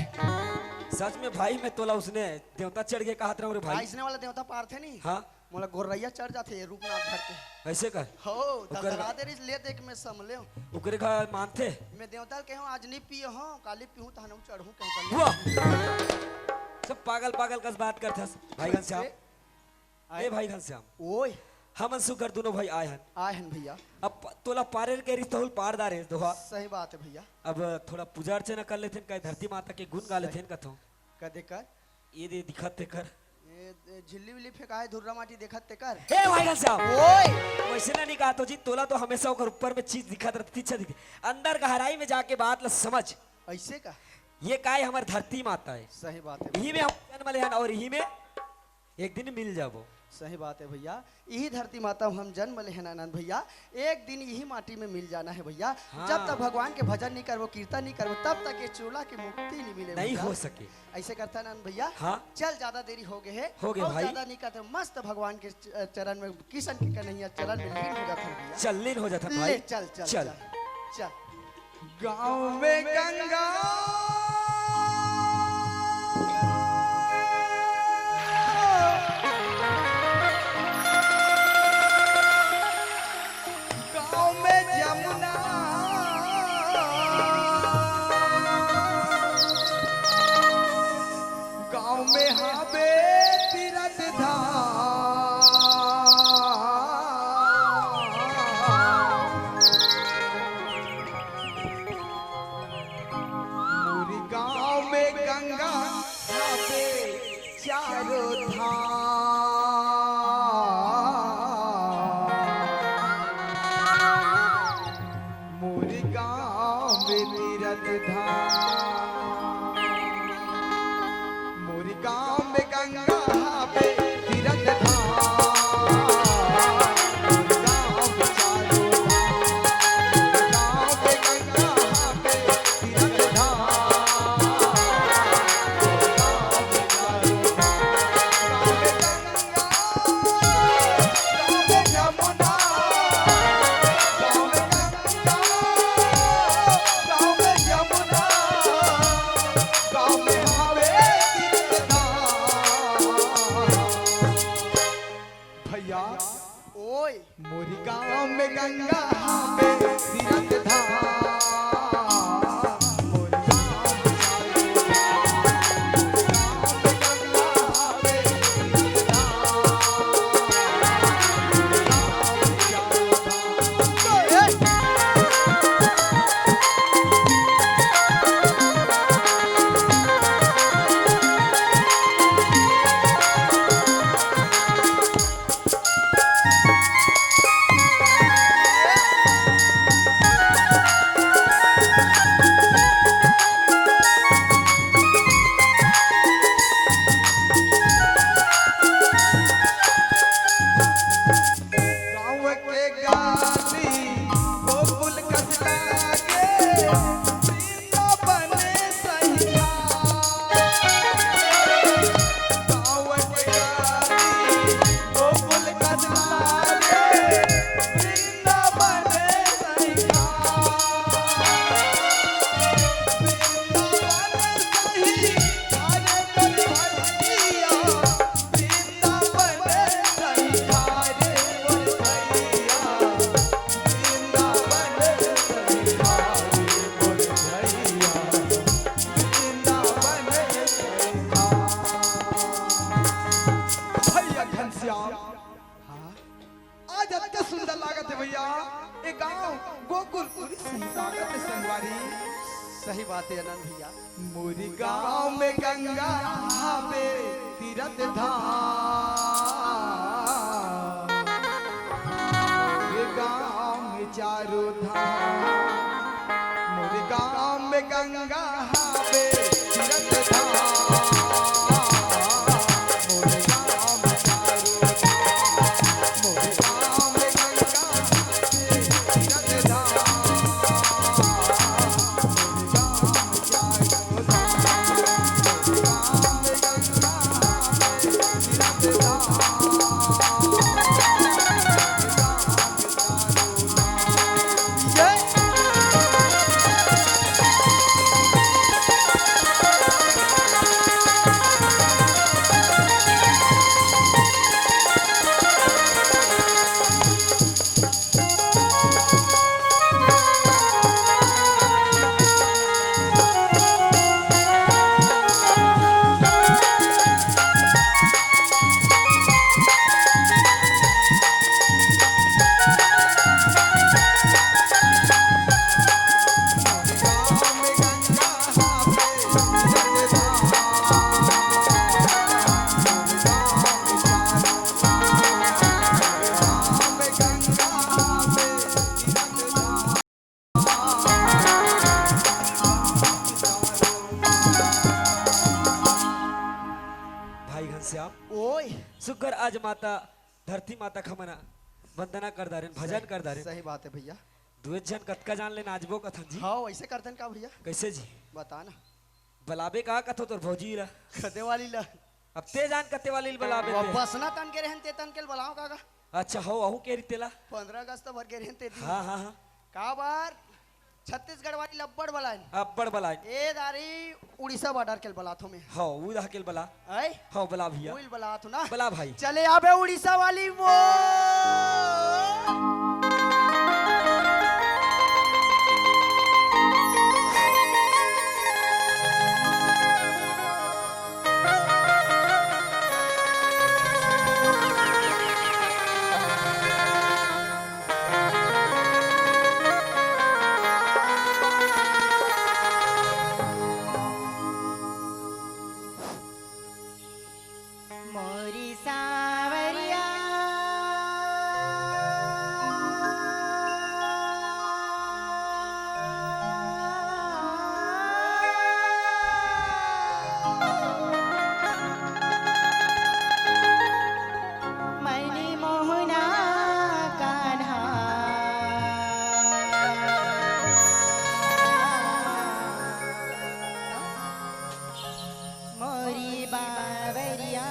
[SPEAKER 2] सच में भाई मैं तोला उसने देवता चढ़ के कहा था रे भाई
[SPEAKER 1] भाईसने वाला देवता पार थे नहीं
[SPEAKER 2] हाँ
[SPEAKER 1] मोला गोरैया चढ़ जाते रूपनाथ धर के
[SPEAKER 2] ऐसे कर
[SPEAKER 1] हो
[SPEAKER 2] ओकर-
[SPEAKER 1] दसरा देरी ले देख मैं समले
[SPEAKER 2] उकरे का मानते
[SPEAKER 1] मैं देवता के हूं आज नहीं पियो हूं काली पीहूं तहनु चढ़ूं कहूं
[SPEAKER 2] हुआ सब पागल पागल कस बात करथस भाई घनश्याम ए भाई घनश्याम
[SPEAKER 1] ओए
[SPEAKER 2] हमन सुकर दोनों भाई आए हन
[SPEAKER 1] आए हन भैया
[SPEAKER 2] अब तोला पारेर के रिश्ता पारदार है दोहा
[SPEAKER 1] सही बात है भैया
[SPEAKER 2] अब थोड़ा पूजा अर्चना कर लेथे कहीं धरती माता के गुण गा लेथे कथो
[SPEAKER 1] कदे कर
[SPEAKER 2] ये दे दिखत ते कर
[SPEAKER 1] ये झिल्ली विल्ली फेंकाए धुर्रा माटी देखत ते कर
[SPEAKER 2] ए भाई घनश्याम
[SPEAKER 1] ओए
[SPEAKER 2] वैसे ना नहीं कहा तो जी तोला तो हमेशा ओकर ऊपर में चीज दिखत रहती अच्छा दिखती अंदर गहराई में जाके बात ला समझ
[SPEAKER 1] ऐसे का
[SPEAKER 2] ये काय हमार धरती माता है
[SPEAKER 1] सही बात है
[SPEAKER 2] यही में हम जन्म ले और यही में एक दिन मिल जाबो
[SPEAKER 1] सही बात है भैया यही धरती माता हम जन्म ले हैं आनंद भैया एक दिन यही माटी में मिल जाना है भैया
[SPEAKER 2] हाँ।
[SPEAKER 1] जब तक भगवान के भजन नहीं करबो कीर्तन नहीं करबो तब तक ये चूल्हा की मुक्ति नहीं मिले
[SPEAKER 2] नहीं
[SPEAKER 1] भैया।
[SPEAKER 2] हो सके
[SPEAKER 1] ऐसे करता है आनंद भैया
[SPEAKER 2] हाँ।
[SPEAKER 1] चल ज्यादा देरी हो गए है
[SPEAKER 2] हो गए
[SPEAKER 1] बहुत
[SPEAKER 2] भाई।
[SPEAKER 1] ज्यादा नहीं करते मस्त भगवान के चरण में किशन के कन्हैया चरण में लीन हो जाते हैं भैया
[SPEAKER 2] चल लीन हो जाता
[SPEAKER 1] ले
[SPEAKER 2] भाई
[SPEAKER 1] चल चल
[SPEAKER 2] चल।
[SPEAKER 1] चल चल
[SPEAKER 3] गाँव में गंगा गाँव में जमुना गाँव में हावे तीरथ मोरी गाँव में गंगा हावे चारों धाम मोरी गाँव में तीरथ धाम मोरी गाँव में गंगा हावे तीरथ धाम मोरी गाँव में गंगा में तीरथ धाम मोरी गाँव में गंगा में तीरथ गाँव के गाली गोकुल कसला के वृंदावन सैया गाँव के गाली गोकुल कसला के वृंदावन सैया आज अत्य सुंदर लागत है भैया ये गांव गोकुल पूरी सही लागत है संगवारी
[SPEAKER 1] सही बात है आनंद भैया।
[SPEAKER 3] मोरी गांव में गंगा में तीरथ धाम मोरे गांव में चारों धाम मोरे गांव में गंगा में तीरथ धाम मोरे गांव में चारों धाम मोरे गांव में गंगा में तीरथ धाम
[SPEAKER 2] भाई घनश्याम
[SPEAKER 1] ओए
[SPEAKER 2] शुक्र आज माता धरती माता खमना वंदना कर दारेन भजन कर दारेन
[SPEAKER 1] सही बात है भैया।
[SPEAKER 2] दुए जन कतका जान लेना आज वो कथन जी
[SPEAKER 1] हाँ ऐसे करतन का भैया
[SPEAKER 2] कैसे जी
[SPEAKER 1] बता ना।
[SPEAKER 2] बलाबे का कथो तोर भौजी ला
[SPEAKER 1] कदे वाली ला
[SPEAKER 2] अब ते जान कते वाली बलाबे ते।
[SPEAKER 1] बसना तन के रहन ते तन के बलाओ काका
[SPEAKER 2] अच्छा हो अहू के रितेला
[SPEAKER 1] 15 अगस्त भर के रहन ते दी
[SPEAKER 2] हाँ हाँ हाँ
[SPEAKER 1] का बार छत्तीसगढ़ वाली लब्बड़ बलाइन
[SPEAKER 2] अब्बड़ बलाए
[SPEAKER 1] ए दारी उड़ीसा बॉर्डर के बलाथो में
[SPEAKER 2] हो ऊ हकेल बला
[SPEAKER 1] ऐ
[SPEAKER 2] हो बला भैया
[SPEAKER 1] उइल बलाथो ना
[SPEAKER 2] बला भाई
[SPEAKER 1] चले आबे उड़ीसा वाली वो
[SPEAKER 4] मोरी सावरिया मैंने मोहना कान्हा मोरी बावरिया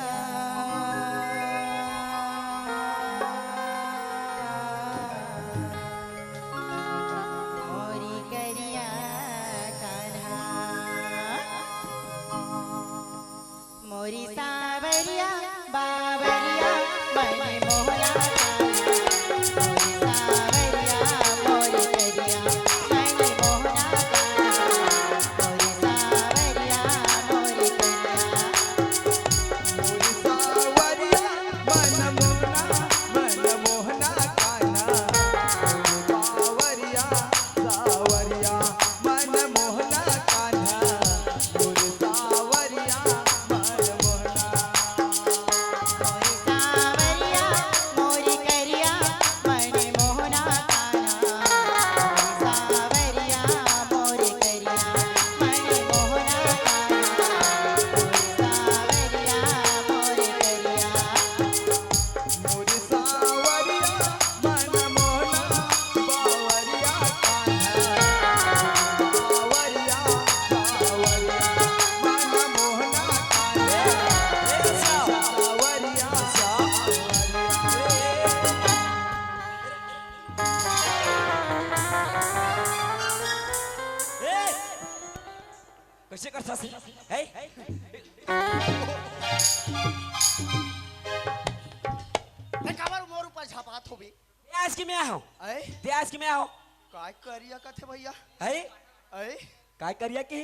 [SPEAKER 1] तात हो बे
[SPEAKER 2] आज की मैं आओ
[SPEAKER 1] ऐ
[SPEAKER 2] ते आज की मैं आओ
[SPEAKER 1] काय करिया कथे भैया
[SPEAKER 2] है
[SPEAKER 1] ऐ
[SPEAKER 2] काय करिया की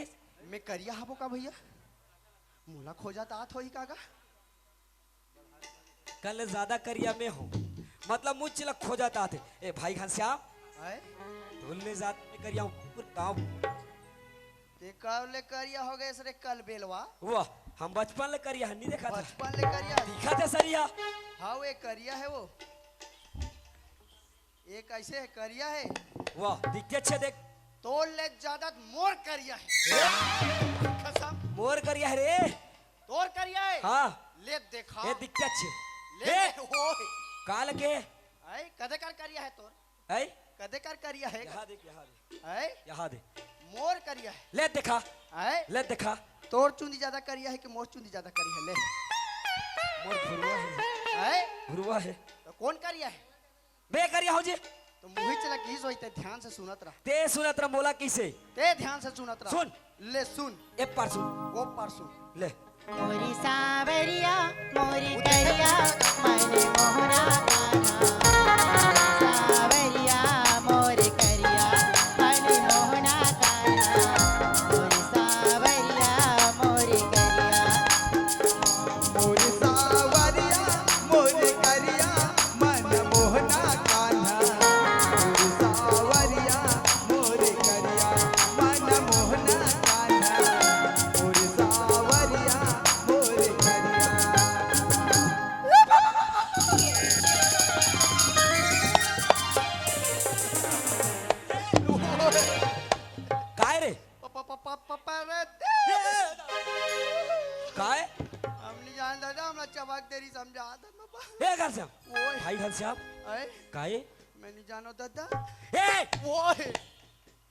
[SPEAKER 1] मैं करिया हबो का भैया मोला खोजा तात होई कागा
[SPEAKER 2] कल ज्यादा करिया में हो मतलब मुझ चिला खो जाता थे ए भाई घनश्याम
[SPEAKER 1] ऐ
[SPEAKER 2] ढोलने जात में करिया पूरा गाँव
[SPEAKER 1] ते कब ले करिया हो गए सरे कल बेलवा
[SPEAKER 2] वाह हम बचपन ले करिया नहीं देखा था
[SPEAKER 1] बचपन ले करिया
[SPEAKER 2] दिखा था सरिया
[SPEAKER 1] हाँ वो एक करिया है वो एक ऐसे है करिया है
[SPEAKER 2] वाह दिखते अच्छे देख
[SPEAKER 1] तोड़ ले ज्यादा मोर करिया है कसम
[SPEAKER 2] मोर करिया है रे
[SPEAKER 1] तोड़ करिया है
[SPEAKER 2] हाँ
[SPEAKER 1] ले देखा
[SPEAKER 2] ये दिखते अच्छे
[SPEAKER 1] ले
[SPEAKER 2] ए,
[SPEAKER 1] हो
[SPEAKER 2] काल के
[SPEAKER 1] ऐ कदे कर करिया है तोर
[SPEAKER 2] है
[SPEAKER 1] कदे कर करिया है
[SPEAKER 2] यहाँ देख यहाँ दे
[SPEAKER 1] ऐ
[SPEAKER 2] यहाँ दे
[SPEAKER 1] मोर करिया है
[SPEAKER 2] ले देखा
[SPEAKER 1] ऐ
[SPEAKER 2] ले देखा
[SPEAKER 1] तोर चुंदी ज्यादा करिया है कि मोर चुंदी ज्यादा करी है ले
[SPEAKER 2] मोर भुरवा है
[SPEAKER 1] ऐ
[SPEAKER 2] भुरवा है
[SPEAKER 1] तो कौन करिया है
[SPEAKER 2] बे करिया हो जी
[SPEAKER 1] तो मुही चला की सोचते ध्यान से सुनत रह
[SPEAKER 2] ते सुनत रहा मोला किसे
[SPEAKER 1] ते ध्यान से सुनत रह
[SPEAKER 2] सुन।
[SPEAKER 1] ले सुन
[SPEAKER 2] एक पार सुन
[SPEAKER 1] वो पर सुन
[SPEAKER 2] ले
[SPEAKER 4] मोरी सावरिया मोरी करिया मन मोहरा कान्हा सावरिया मोरी करिया मन मोहना कान्हा मोरी सावरिया मोरी करिया
[SPEAKER 3] मोर सावरिया मोर करिया मन मोहना कान्हा मोर सावरिया मोर करिया मन मोहना कान्हा मोर सावरिया मोर करिया
[SPEAKER 2] काय रे
[SPEAKER 1] रे
[SPEAKER 2] काय
[SPEAKER 1] हम नहीं जान दादा हमरा चबाक तेरी समझा दे बाबा
[SPEAKER 2] ए घनश्याम
[SPEAKER 1] ओए
[SPEAKER 2] भाई घनश्याम
[SPEAKER 1] ऐ
[SPEAKER 2] काय
[SPEAKER 1] मैं नहीं जानो दादा
[SPEAKER 2] ए
[SPEAKER 1] ओए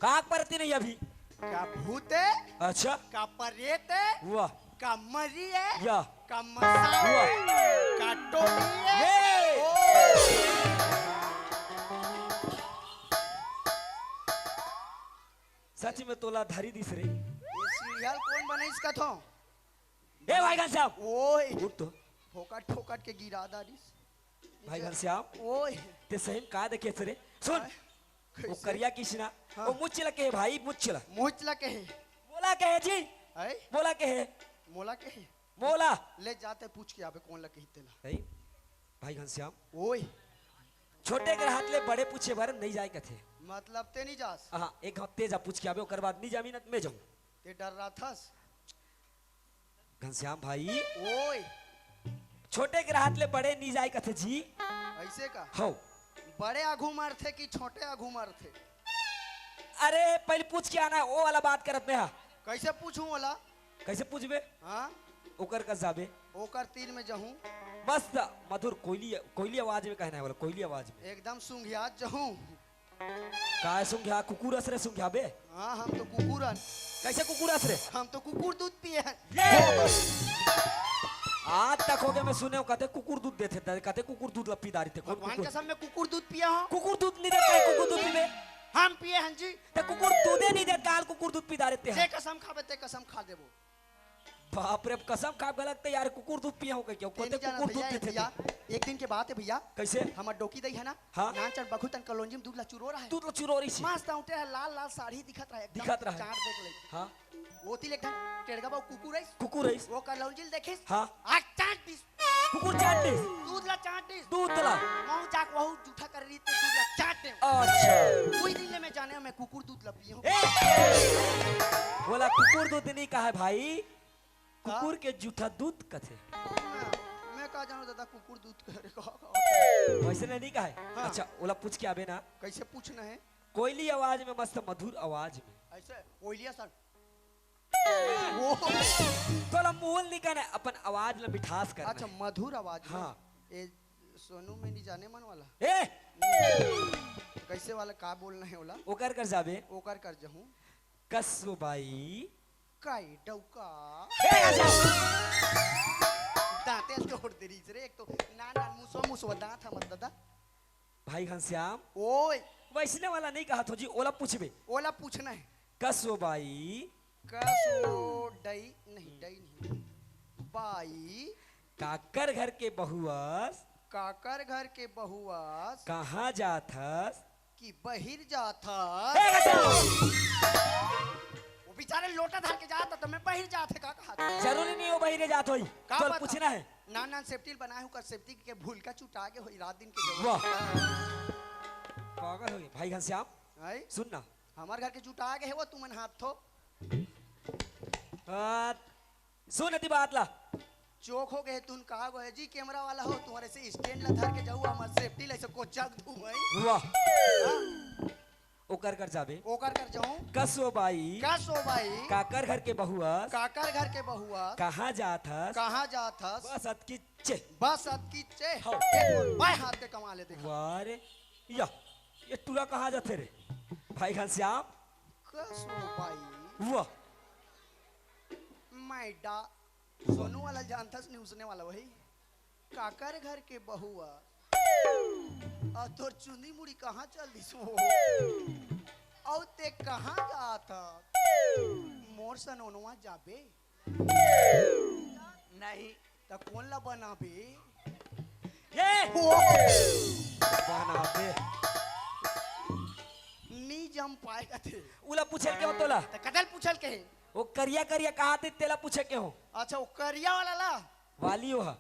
[SPEAKER 2] काक परती नहीं अभी
[SPEAKER 1] का भूत है
[SPEAKER 2] अच्छा
[SPEAKER 1] का परेत है
[SPEAKER 2] वाह
[SPEAKER 1] का मरी है
[SPEAKER 2] या
[SPEAKER 1] का मसा है का टोली है
[SPEAKER 2] ये
[SPEAKER 1] ओए
[SPEAKER 2] सच में तोला धारी दिस रे
[SPEAKER 1] ये सीरियल कौन बने इसका थो
[SPEAKER 2] ए भाई घनश्याम
[SPEAKER 1] ओए
[SPEAKER 2] उठ तो
[SPEAKER 1] ठोकट ठोकट के गिरा दारिस
[SPEAKER 2] भाई घनश्याम
[SPEAKER 1] ओए
[SPEAKER 2] ते सही का देखे रे सुन वो
[SPEAKER 1] कैसे?
[SPEAKER 2] करिया किसना
[SPEAKER 1] हाँ।
[SPEAKER 2] वो मुझ लगे भाई मुझ चला
[SPEAKER 1] मुचला के है
[SPEAKER 2] बोला कहे जी
[SPEAKER 1] ऐ
[SPEAKER 2] बोला कहे
[SPEAKER 1] मोला के है
[SPEAKER 2] बोला
[SPEAKER 1] ले जाते पूछ के आबे कौन लगे हितेला
[SPEAKER 2] ए भाई घनश्याम
[SPEAKER 1] ओए
[SPEAKER 2] छोटे के हाथ ले बड़े पूछे बार नहीं जाए कथे
[SPEAKER 1] मतलब ते नहीं जास
[SPEAKER 2] हाँ एक हफ्ते जा पूछ के आवे ओकर बाद नहीं जामी न मैं जाऊं
[SPEAKER 1] ते डर रहा थस
[SPEAKER 2] घनश्याम भाई
[SPEAKER 1] ओए
[SPEAKER 2] छोटे के हाथ ले बड़े नहीं जाए कथे जी
[SPEAKER 1] ऐसे का
[SPEAKER 2] हो
[SPEAKER 1] बड़े आघू मार थे कि छोटे आघू मार थे
[SPEAKER 2] अरे पहले पूछ के आना वो वाला बात करत में हा
[SPEAKER 1] कैसे पूछूं वाला
[SPEAKER 2] कैसे पूछबे
[SPEAKER 1] हाँ
[SPEAKER 2] ओकर का जाबे
[SPEAKER 1] ओकर तीर में जहूं
[SPEAKER 2] मस्त मधुर कोयली कोयली आवाज में कहना है बोला कोयली आवाज में
[SPEAKER 1] एकदम सुंघियात जहूं
[SPEAKER 2] काय सुंघा कुकुरस रे सुंघा बे
[SPEAKER 1] हाँ हम तो कुकुरन
[SPEAKER 2] कैसे कुकुरस रे
[SPEAKER 1] हम तो कुकुर दूध पिए हैं
[SPEAKER 2] आज तक हो गया मैं सुने कहते कुकुर दूध देते थे कहते कुकुर दूध लपी दारी थे कौन
[SPEAKER 1] भगवान
[SPEAKER 2] कुकुर
[SPEAKER 1] कसम में कुकुर दूध पिया हूँ
[SPEAKER 2] कुकुर दूध नहीं देता है कुकुर दूध पीबे
[SPEAKER 1] हम पिए हैं जी
[SPEAKER 2] ते कुकुर दूधे नहीं देता काल कुकुर दूध पी दारे
[SPEAKER 1] ते कसम खाबे ते कसम खा देबो
[SPEAKER 2] बाप रे कसम खा गलत थे यार कुकुर दूध पिया हो क्या
[SPEAKER 1] ते
[SPEAKER 2] कहते
[SPEAKER 1] नहीं जाना
[SPEAKER 2] कुकुर दूध
[SPEAKER 1] भैया
[SPEAKER 2] देते
[SPEAKER 1] भैया
[SPEAKER 2] थे
[SPEAKER 1] एक दिन के बात है भैया
[SPEAKER 2] कैसे
[SPEAKER 1] हमार डोकी दई है ना
[SPEAKER 2] हाँ।
[SPEAKER 1] नाचन बखुतन कलोंजी में दूध ला चुरो रहा है
[SPEAKER 2] दूध लो चुरोरी सी
[SPEAKER 1] मस्त उठे है लाल लाल साड़ी दिखत रहा है एकदम
[SPEAKER 2] दिखत रहा है।
[SPEAKER 1] चाट देख ले
[SPEAKER 2] हाँ
[SPEAKER 1] वो ती लेखन टेड़गा बाऊ कुकुर है
[SPEAKER 2] कुकुर है
[SPEAKER 1] वो कलोंजी देखिस
[SPEAKER 2] हाँ
[SPEAKER 1] आज चाट दिस
[SPEAKER 2] कुकुर चाट दे
[SPEAKER 1] दूध ला चाट दिस
[SPEAKER 2] दूध ला
[SPEAKER 1] मऊ जाक वहु जूठा कर रही तो दूध ला चाट दे
[SPEAKER 2] अच्छा
[SPEAKER 1] कोई दिन ले मैं जाने मैं कुकुर दूध ला पिए हूँ
[SPEAKER 2] बोला कुकुर दूध नहीं कहा है भाई कुकुर के जूठा दूध कथे
[SPEAKER 1] मैं कहा जानू दादा कुकुर दूध करे कहा
[SPEAKER 2] वैसे नहीं कहा है
[SPEAKER 1] हाँ।
[SPEAKER 2] अच्छा ओला पूछ के आबे ना
[SPEAKER 1] कैसे पूछना है
[SPEAKER 2] कोयली आवाज में मस्त मधुर आवाज में
[SPEAKER 1] ऐसे कोयलिया सर वो
[SPEAKER 2] तोला मूल नहीं कहना अपन आवाज में मिठास करना
[SPEAKER 1] अच्छा मधुर आवाज में
[SPEAKER 2] हाँ।
[SPEAKER 1] ए सोनू में नहीं जाने मन वाला
[SPEAKER 2] है। ए
[SPEAKER 1] कैसे वाला का बोलना है वाला
[SPEAKER 2] ओकर कर जाबे
[SPEAKER 1] ओकर कर जहूं
[SPEAKER 2] कसो बाई
[SPEAKER 1] काई डौका
[SPEAKER 2] ए आजा
[SPEAKER 1] दांते तोड़ दे रही रे एक तो ना ना मुसो मुसो दांत हमर दादा
[SPEAKER 2] भाई घनश्याम
[SPEAKER 1] ओए
[SPEAKER 2] वैसने वाला नहीं कहा तो जी ओला पूछबे
[SPEAKER 1] ओला पूछना है
[SPEAKER 2] कसो बाई
[SPEAKER 1] कसो डई नहीं बाई
[SPEAKER 2] काकर घर के बहुआस
[SPEAKER 1] काकर घर के बहुआस
[SPEAKER 2] कहाँ जात हस?
[SPEAKER 1] कि बहिर जाता
[SPEAKER 2] ए गसा!
[SPEAKER 1] वो बेचारे लोटा धर के जाता तो मैं बहिर जाते का कहा
[SPEAKER 2] जरूरी नहीं हो बहिरे जात होई।
[SPEAKER 1] का
[SPEAKER 2] चल
[SPEAKER 1] पता?
[SPEAKER 2] पूछना है।
[SPEAKER 1] ना सेफ्टी बनाए हूँ कर सेफ्टी के भूल का चुटा के होई रात दिन के
[SPEAKER 2] वाह। पागल हो गए भाई घनश्याम।
[SPEAKER 1] आई
[SPEAKER 2] सुन ना।
[SPEAKER 1] हमार घर के चुटा के है वो तुमन हाथ थो
[SPEAKER 2] सुन अति बात ला।
[SPEAKER 1] चौक हो गए तुम कहा गो है जी कैमरा वाला हो तुम्हारे से स्टैंड ला धर के जाऊ हमार सेफ्टी ले से कोचा दू भाई
[SPEAKER 2] वाह। ओकर कर जाबे।
[SPEAKER 1] ओकर कर जाऊं
[SPEAKER 2] कसो बाई।
[SPEAKER 1] का सो भाई
[SPEAKER 2] काकर घर के बहुआ
[SPEAKER 1] काकर घर के बहुआ
[SPEAKER 2] कहाँ जात हस?
[SPEAKER 1] कहाँ जात हस
[SPEAKER 2] बस अतकी चे।
[SPEAKER 1] बस अब की चे
[SPEAKER 2] हाँ।
[SPEAKER 1] एक बाय हाथ के कमा ले देखा
[SPEAKER 2] वाह रे या ये टूरा कहाँ जाते रे भाई घनश्याम?
[SPEAKER 1] कसो भाई
[SPEAKER 2] वाह।
[SPEAKER 1] मैं डा सोनू वाला जानता नहीं उसने वाला वही काकर घर के बहुआ और तोर चुंदी मुड़ी कहाँ चल दी सो और ते कहाँ जाता मोर सनोनवा जाबे नहीं तो कौन ला बनाबे
[SPEAKER 2] ये
[SPEAKER 1] ओ
[SPEAKER 2] बना दे।
[SPEAKER 1] नी जम पाएगा थे
[SPEAKER 2] उला पूछे के हो तोला?
[SPEAKER 1] तो कदल पूछल के
[SPEAKER 2] वो करिया करिया कहाँ थे तेला पूछे के हो?
[SPEAKER 1] अच्छा वो करिया वाला ला
[SPEAKER 2] वाली हो हा।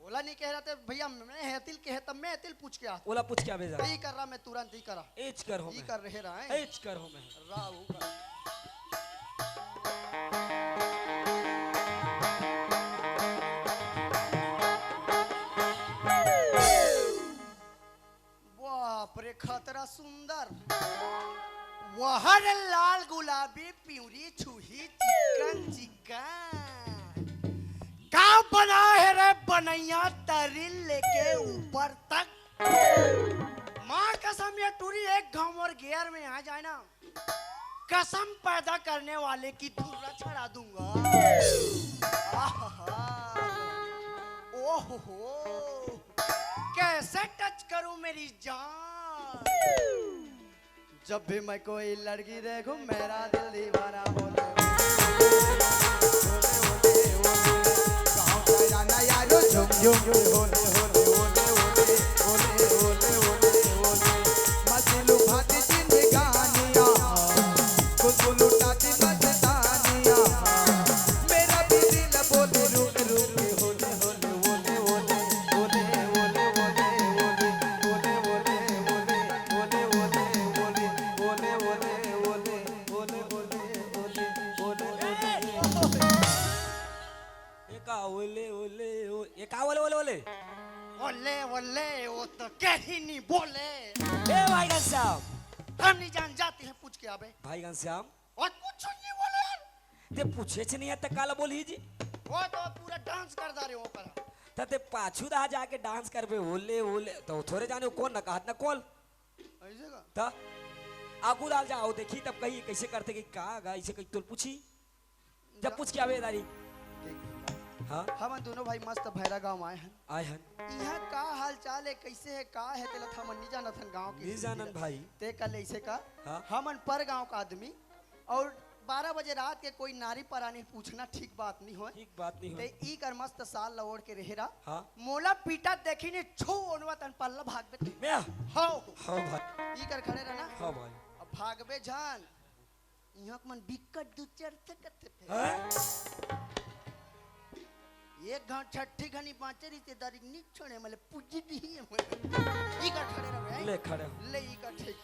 [SPEAKER 1] ओला नहीं कह रहा थे भैया मैं हेतिल के है तब मैं हेतिल पूछ के आ
[SPEAKER 2] ओला पूछ के आवे जा।
[SPEAKER 1] यही कर रहा मैं तुरंत ही करा
[SPEAKER 2] एच कर हो
[SPEAKER 1] ही
[SPEAKER 2] मैं।
[SPEAKER 1] कर रहे रहा है
[SPEAKER 2] एच कर हो मैं।
[SPEAKER 1] राहु का बाप रे खतरा सुंदर वहर लाल गुलाबी प्यूरी छुही चिकन चिकन का बना है रे बनैया तरिल लेके ऊपर तक माँ कसम ये टूरी एक गांव और गियर में आ जाए ना कसम पैदा करने वाले की धुर्रा छड़ा दूंगा ओहो कैसे टच करूं मेरी जान जब भी मैं कोई लड़की देखूं मेरा दिल दीवाना बोले
[SPEAKER 3] गाँव का जाना यारो झुम झुम होले होले होले होले होले होले होले होले मचलू भाती जिंदगानिया खुद लुटाती मस्तानिया मेरा भी दिल बोले रुक रुक होले होले होले होले होले होले होले होले होले होले होले होले होले होले होले होले होले होले
[SPEAKER 2] एका ओले ओले ओ एका ओले ओले ओले।
[SPEAKER 1] ओले ओले वो तो कहीं नहीं बोले
[SPEAKER 2] ए भाई घनश्याम।
[SPEAKER 1] हम नहीं जान जाती है पूछ के आबे
[SPEAKER 2] भाई घनश्याम
[SPEAKER 1] और कुछ नहीं बोले यार
[SPEAKER 2] ते पूछे छ नहीं है त काला बोली जी।
[SPEAKER 1] वो तो पूरा डांस कर दा रहे हो पर
[SPEAKER 2] त ते पाछू दा जाके डांस करबे ओले ओले तो थोड़े जाने कौन न कहत न कॉल
[SPEAKER 1] ऐसे का
[SPEAKER 2] त आगू डाल जाओ देखी तब कही कैसे करते कि का गा ऐसे कहीं तो पूछी जब पूछ के आवे दारी। हाँ
[SPEAKER 1] हम दोनों भाई मस्त भैरा गांव आए हैं
[SPEAKER 2] आए हन
[SPEAKER 1] यहाँ का हाल चाल है कैसे है का है तेला था मन नहीं जाना था गांव की
[SPEAKER 2] नहीं जानन भाई।
[SPEAKER 1] ते कल ऐसे का
[SPEAKER 2] हाँ।
[SPEAKER 1] हमन पर गांव का आदमी और 12 बजे रात के कोई नारी परानी पूछना ठीक बात नहीं हो
[SPEAKER 2] ठीक बात नहीं
[SPEAKER 1] ते
[SPEAKER 2] हो।
[SPEAKER 1] ई कर मस्त साल लौड़ के रहेरा
[SPEAKER 2] हाँ
[SPEAKER 1] मोला पीटा देखी ने छू ओनवा तन पल्ला भागबे
[SPEAKER 2] मैं
[SPEAKER 1] हो
[SPEAKER 2] हाँ भाई
[SPEAKER 1] ई कर खड़े रहना
[SPEAKER 2] हाँ भाई।
[SPEAKER 1] अब भागबे जान यहाँ मन बिकट दू चढ़ते करते
[SPEAKER 2] हाँ?
[SPEAKER 1] एक घाट छठी घनी पांचे रिश्तेदारी नहीं छोड़े मतलब पूजी दी है ई कर खड़े रहे
[SPEAKER 2] ले खड़े हो।
[SPEAKER 1] ले ई कर ठीक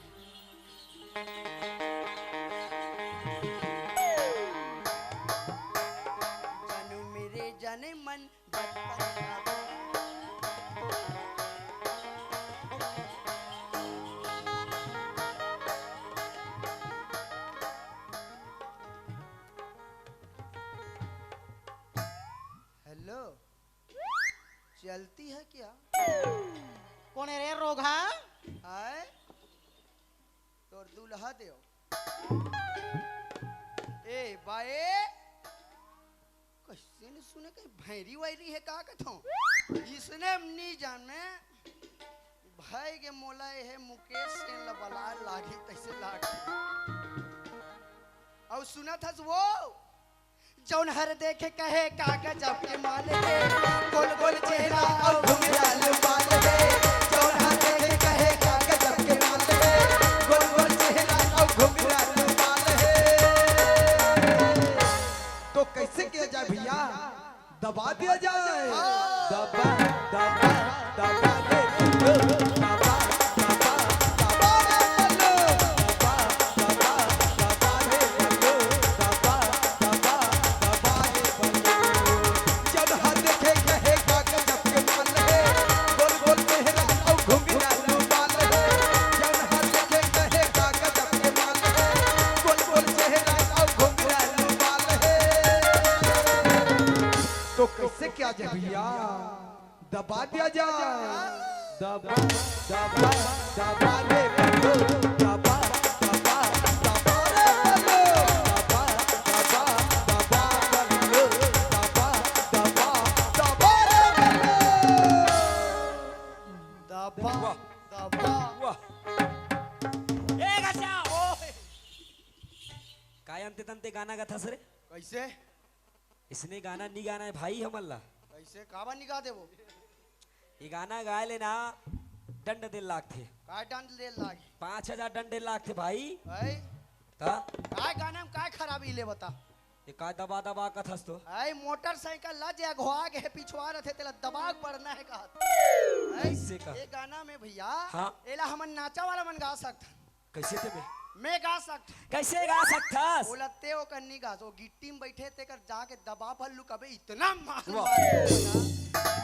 [SPEAKER 1] जानू मेरे जाने मन बचपन का हेलो चलती है क्या
[SPEAKER 4] कौन है रे रोगा?
[SPEAKER 1] आए तोर दूल्हा देव ए बाए कैसे ने सुने कहीं भैरी वैरी है का कथो इसने नहीं जाने भाई के मोला है मुकेश से लबला लागी तैसे लागी और सुना था वो जौन हर देखे कहे कागज आपके माल दे गोल गोल चेहरा और घुंघराल बाल दे
[SPEAKER 3] दबा दिया जाए। दबा दबा दबा रे बल्लू, दबा दबा दबा रे बल्लू, दबा दबा दबा बल्लू, दबा दबा दबा रे बल्लू।
[SPEAKER 1] दबा
[SPEAKER 2] वाह।
[SPEAKER 1] दबा
[SPEAKER 2] वाह ए गचा ओए काय अंते तंते गाना गा था सरे
[SPEAKER 1] कैसे
[SPEAKER 2] इसने गाना नहीं गाना है भाई हमल्ला
[SPEAKER 1] कैसे काबा निकाह दे वो
[SPEAKER 2] ये गाना गाए लेना दंड दे लाख थे
[SPEAKER 1] काय डांड ले लागे
[SPEAKER 2] 5,000 दंड दे लाख थे भाई
[SPEAKER 1] ऐ
[SPEAKER 2] ता
[SPEAKER 1] काय गाने में काय खराबी ले बता
[SPEAKER 2] ये का दबा दबा कथस तो
[SPEAKER 1] ऐ मोटरसाइकिल लज या घोआ के पिछवा रहे तेला दबाग पड़ना है कहा
[SPEAKER 2] कैसे का
[SPEAKER 1] ये गाना में भैया
[SPEAKER 2] हाँ।
[SPEAKER 1] एला हमन नाचा वाला मन गा सकता
[SPEAKER 2] कैसे थे
[SPEAKER 1] मैं गा सकता
[SPEAKER 2] कैसे गा सकथस
[SPEAKER 1] बोलते हो करनी गा वो गिट्टी में बैठे थे कर जाके दबा भल्लू कबे इतना मार
[SPEAKER 2] वाह।
[SPEAKER 1] मारे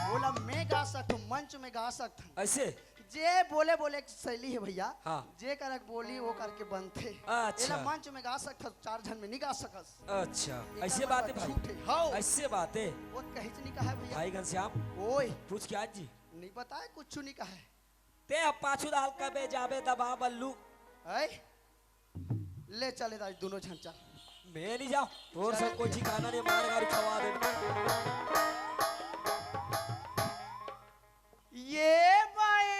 [SPEAKER 1] बोला मैं गा सकता हूँ मंच में गा सकता
[SPEAKER 2] ऐसे
[SPEAKER 1] जे बोले बोले एक शैली है भैया
[SPEAKER 2] हाँ।
[SPEAKER 1] जे करक बोली वो करके बनते
[SPEAKER 2] अच्छा।
[SPEAKER 1] एला मंच में गा सकता 4 जन में नहीं गा सकस
[SPEAKER 2] अच्छा ऐसे बात है भाई
[SPEAKER 1] हाँ
[SPEAKER 2] ऐसे बात है
[SPEAKER 1] वो कहीं से नहीं कहा है भैया
[SPEAKER 2] भाई घनश्याम
[SPEAKER 1] ओए
[SPEAKER 2] पूछ क्या जी
[SPEAKER 1] नहीं बताए कुछ नहीं कहा है
[SPEAKER 2] ते अब पाछू दाल कबे जाबे दबा बल्लू
[SPEAKER 1] ऐ ले चले दाई दोनों जन चल
[SPEAKER 2] मैं नहीं जाऊं और सब कोई ठिकाना नहीं मार गाड़ी खवा दे
[SPEAKER 1] ये बाए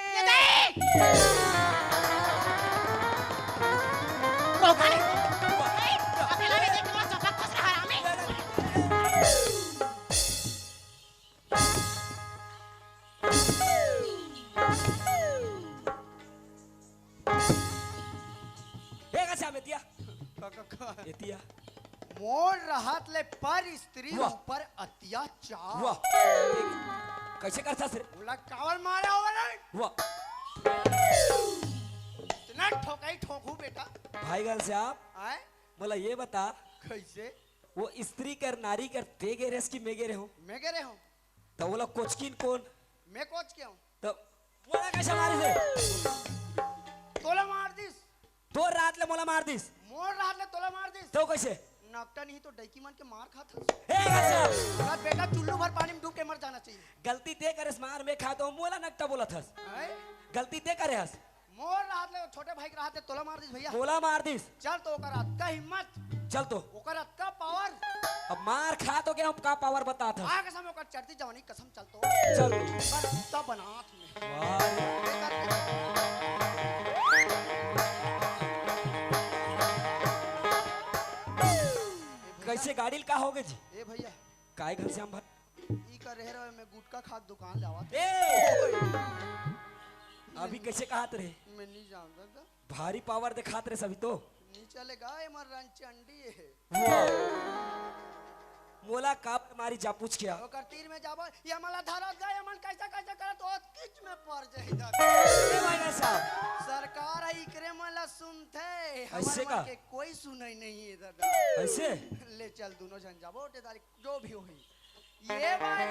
[SPEAKER 4] रोका नहीं। अकेला नहीं देख, तुम्हारा चौका फंस रहा है हमें।
[SPEAKER 2] ए गचा बेतिया एतिया
[SPEAKER 1] मोर राहत ले पर स्त्री
[SPEAKER 2] वाह।
[SPEAKER 1] ऊपर अत्याचार
[SPEAKER 2] वाह कैसे करता सर
[SPEAKER 1] बोला कावल मारा होगा ना
[SPEAKER 2] वाह
[SPEAKER 1] इतना ठोकाई ठोकू बेटा
[SPEAKER 2] भाई घनश्याम
[SPEAKER 1] आए
[SPEAKER 2] मला ये बता
[SPEAKER 1] कैसे
[SPEAKER 2] वो स्त्री कर नारी कर ते गेरेस की मैं गेरे हूँ
[SPEAKER 1] मैं कह रहे हूँ
[SPEAKER 2] तो बोला कोचकिन कौन
[SPEAKER 1] मैं कोच क्या हूँ
[SPEAKER 2] तो बोला कैसे मारी से
[SPEAKER 1] तोला मार दिस
[SPEAKER 2] तो रात ले मोला मार दिस
[SPEAKER 1] मोर राहत ले तोला मार दिस
[SPEAKER 2] तो कैसे
[SPEAKER 1] नकटा नहीं तो डैकी मन के मार खाता
[SPEAKER 2] ए घनश्याम
[SPEAKER 1] बोला बेटा चुल्लू भर पानी में डूब के मर जाना चाहिए
[SPEAKER 2] गलती ते करस मार में खा तो मोला नकटा बोला थस
[SPEAKER 1] आए
[SPEAKER 2] गलती ते करे हस
[SPEAKER 1] मोर राहत ले छोटे भाई के राहत ले तोला मार दिस भैया
[SPEAKER 2] बोला मार दिस
[SPEAKER 1] चल तो ओकर अत्ता हिम्मत
[SPEAKER 2] चल तो
[SPEAKER 1] ओकर अत्ता पावर
[SPEAKER 2] अब मार खा तो क्या हम का पावर बता था
[SPEAKER 1] आ कसम ओकर चढ़ती जवानी कसम चल तो
[SPEAKER 2] चल
[SPEAKER 1] ओकर अत्ता बनात में
[SPEAKER 2] वाह कैसे गाड़ी का होगे जी
[SPEAKER 1] ए भैया
[SPEAKER 2] काय घनश्याम भाई
[SPEAKER 1] ई कर रहे रहे मैं गुटका खाद दुकान लावा
[SPEAKER 2] ए अभी कैसे कहत रहे
[SPEAKER 1] मैं नहीं जानता था
[SPEAKER 2] भारी पावर दिखात रहे सभी तो
[SPEAKER 1] नहीं चलेगा ये मर रंच अंडी है
[SPEAKER 2] वाह मोला का मारी जा पूछ क्या
[SPEAKER 1] ओकर तीर में जाबो ये मला धारा जाए मन कैसा कैसा करे तो किच में पड़ जाई
[SPEAKER 2] ए भाई साहब
[SPEAKER 1] सरकार है इकरे मला सुनते
[SPEAKER 2] ऐसे
[SPEAKER 1] हमर
[SPEAKER 2] का?
[SPEAKER 1] मन के कोई सुनई नहीं है दादा
[SPEAKER 2] ऐसे
[SPEAKER 1] ले चल दोनों जन जाबो टेदारी जो भी होई ये भाई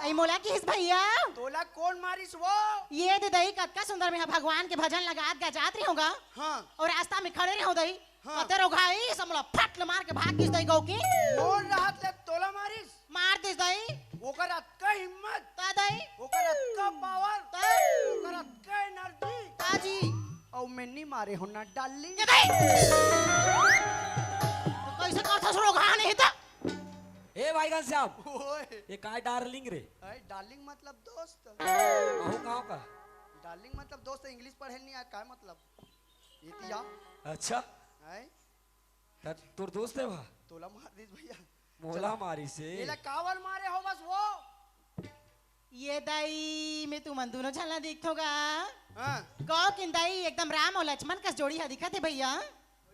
[SPEAKER 4] आई मोला किस भैया
[SPEAKER 1] तोला कौन मारिस वो
[SPEAKER 4] ये दे दई कतका सुंदर में भगवान के भजन लगात गजात रही होगा
[SPEAKER 1] हाँ
[SPEAKER 4] और रास्ता में खड़े रहो दई
[SPEAKER 1] हाँ।
[SPEAKER 4] कते रोघाई समला फट ले मार के भाग दिस दई गौ की
[SPEAKER 1] मोर राहत ले तोला मारिस
[SPEAKER 4] मार दिस दई
[SPEAKER 1] ओकर अक्का हिम्मत
[SPEAKER 4] ता दई
[SPEAKER 1] ओकर अक्का पावर
[SPEAKER 4] ता
[SPEAKER 1] ओकर अक्का एनर्जी
[SPEAKER 4] काजी
[SPEAKER 1] और मैं नहीं मारे हो ना डाली
[SPEAKER 4] ये दई तो कैसे कथा रोघा नहीं था
[SPEAKER 2] ए भाई घनश्याम
[SPEAKER 1] ओए
[SPEAKER 2] ये काय डार्लिंग रे
[SPEAKER 1] अरे डार्लिंग मतलब दोस्त
[SPEAKER 2] आहू गाँव का
[SPEAKER 1] डार्लिंग मतलब दोस्त इंग्लिश पढ़े नहीं आया क्या मतलब इतिया
[SPEAKER 2] अच्छा
[SPEAKER 1] है
[SPEAKER 2] त तोर दोस्त है वह
[SPEAKER 1] तोला मार दीस भैया
[SPEAKER 2] मोला मारी से
[SPEAKER 1] ये कावर मारे हो बस वो
[SPEAKER 4] ये दई में तू मन दोनों झलना दिखोगा
[SPEAKER 1] हाँ
[SPEAKER 4] गौ किंदाई एकदम राम और लक्ष्मण का जोड़ी है दिखत है भैया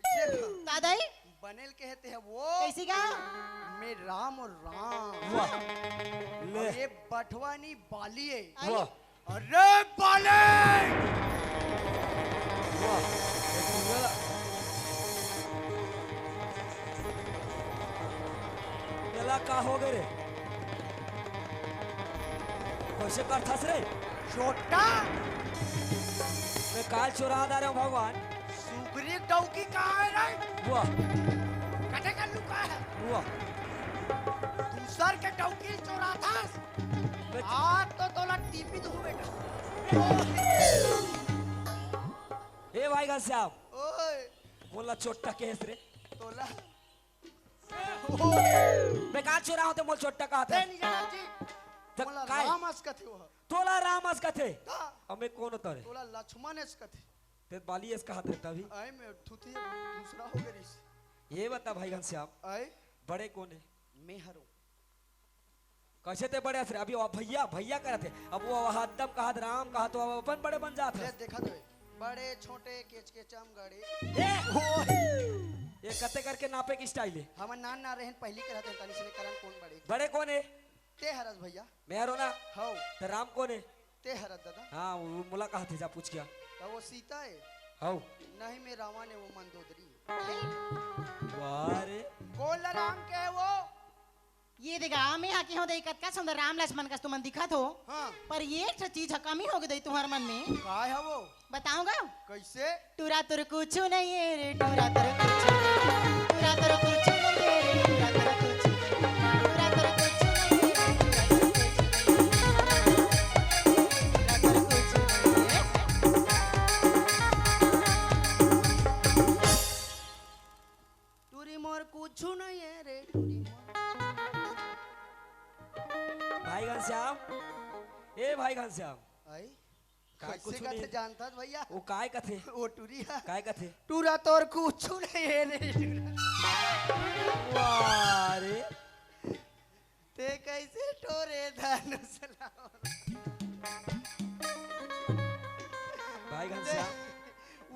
[SPEAKER 1] कैसे
[SPEAKER 4] ता दई
[SPEAKER 1] बनेल कहते हैं वो
[SPEAKER 4] कैसी का
[SPEAKER 1] मैं राम और राम
[SPEAKER 2] वाह
[SPEAKER 1] और
[SPEAKER 2] ले
[SPEAKER 1] ये बटवानी बाली है
[SPEAKER 2] वाह
[SPEAKER 1] अरे बाले
[SPEAKER 2] वाह ये तुम्हारा गला का हो गए रे कैसे करथस रे
[SPEAKER 1] छोटा
[SPEAKER 2] मैं काल चुरा दा रहा हूँ भगवान
[SPEAKER 1] सुग्रीव डौकी कहाँ है रे
[SPEAKER 2] वाह
[SPEAKER 1] कटे का लुका है
[SPEAKER 2] वाह
[SPEAKER 1] दूसर के डौकी चोरा था हाथ तो तोला टीपी दो बेटा।
[SPEAKER 2] ए भाई घनश्याम
[SPEAKER 1] ओए
[SPEAKER 2] बोला चोट्टा केस रे
[SPEAKER 1] तोला
[SPEAKER 2] बेकार चोरा होते मोल चोट्टा कहा था
[SPEAKER 1] ते नहीं जाना जी
[SPEAKER 2] तो
[SPEAKER 1] तोला
[SPEAKER 2] काय?
[SPEAKER 1] राम अस कथे वो
[SPEAKER 2] तोला राम अस कथे
[SPEAKER 1] ता
[SPEAKER 2] हमें कौन होता रे
[SPEAKER 1] तोला लक्ष्मण अस कथे
[SPEAKER 2] ते बाली इसका हाथ रहता भी
[SPEAKER 1] आई में थुथी दूसरा हो गरिस
[SPEAKER 2] ये बता भाई घनश्याम
[SPEAKER 1] आई
[SPEAKER 2] बड़े कौन है
[SPEAKER 1] मैं हरो
[SPEAKER 2] कैसे ते बड़े थे अभी वो भैया भैया करे थे अब वो हदम कहा राम कहा तो अब अपन बड़े बन जाते
[SPEAKER 1] ले देखा दो बड़े छोटे केच के चम गड़े
[SPEAKER 2] ये कते करके नापे की स्टाइल है
[SPEAKER 1] हम नान ना रहन पहली के रहते तनी से करन कौन बड़े
[SPEAKER 2] बड़े कौन है
[SPEAKER 1] ते हरस भैया
[SPEAKER 2] मैं रो ना
[SPEAKER 1] हौ
[SPEAKER 2] तो राम कौन है
[SPEAKER 1] ते हरस दादा
[SPEAKER 2] हाँ वो मुला कहा थे जा पूछ क्या
[SPEAKER 1] तो वो सीता है
[SPEAKER 2] हौ
[SPEAKER 1] नहीं मैं रावण है वो मंदोदरी
[SPEAKER 2] वाह रे
[SPEAKER 1] कौन ला राम के है वो
[SPEAKER 4] ये देखा मैं आके हो दे कतका सुंदर राम लक्ष्मण का तुमन दिखत हो
[SPEAKER 1] हाँ
[SPEAKER 4] पर ये एक ठो चीज कमी हो गई तुम्हार मन में
[SPEAKER 1] का है वो
[SPEAKER 4] बताऊंगा
[SPEAKER 1] कैसे
[SPEAKER 4] टूरा तुर कुछ नहीं है रे टूरा तुर कुछ टूरा तुर कुछ नहीं है रे टूरा तुर कुछ टूरा तुर कुछ नहीं है टूरा तुर कुछ नहीं है
[SPEAKER 1] टूरी मोर कुछ नहीं है रे टूरी मोर
[SPEAKER 2] भाई घनश्याम ए भाई घनश्याम
[SPEAKER 1] आई
[SPEAKER 2] काय
[SPEAKER 1] कैसे
[SPEAKER 2] कुछ
[SPEAKER 1] का
[SPEAKER 2] नहीं
[SPEAKER 1] थे जानता भैया
[SPEAKER 2] वो काय कथे
[SPEAKER 1] वो टूरी है
[SPEAKER 2] काय कथे
[SPEAKER 1] टूरा तोर कुछ नहीं है रे
[SPEAKER 2] वाह रे
[SPEAKER 1] ते कैसे टोरे धनुष
[SPEAKER 2] भाई घनश्याम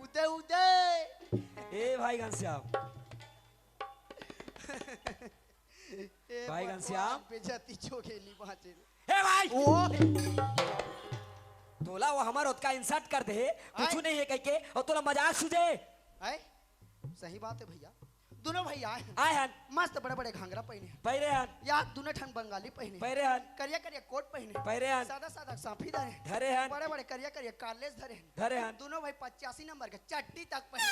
[SPEAKER 1] उदय उदय
[SPEAKER 2] ए भाई घनश्याम
[SPEAKER 1] ए
[SPEAKER 2] भाई
[SPEAKER 1] भगवान
[SPEAKER 2] घनश्याम।
[SPEAKER 1] पे जती चोखेली बाचे
[SPEAKER 2] ए भाई
[SPEAKER 1] ओ
[SPEAKER 2] तोला वो हमार उसका इंसर्ट कर दे कुछ
[SPEAKER 1] आय।
[SPEAKER 2] नहीं है कह के और तोला मजाक सुझे
[SPEAKER 1] आए सही बात है भैया दोनों भैया आए हैं।
[SPEAKER 2] आए हन
[SPEAKER 1] मस्त बड़े बड़े घाघरा पहने हैं।
[SPEAKER 2] पैरे हन
[SPEAKER 1] या दोनों ठन बंगाली पहने
[SPEAKER 2] पैरे हन
[SPEAKER 1] करिया करिया कोट पहने
[SPEAKER 2] पैरे हन
[SPEAKER 1] सादा सादा साफी धरे
[SPEAKER 2] धरे हन
[SPEAKER 1] बड़े बड़े करिया करिया कॉलेज धरे हैं।
[SPEAKER 2] धरे हन
[SPEAKER 1] दोनों भाई 85 नंबर के चट्टी तक पहने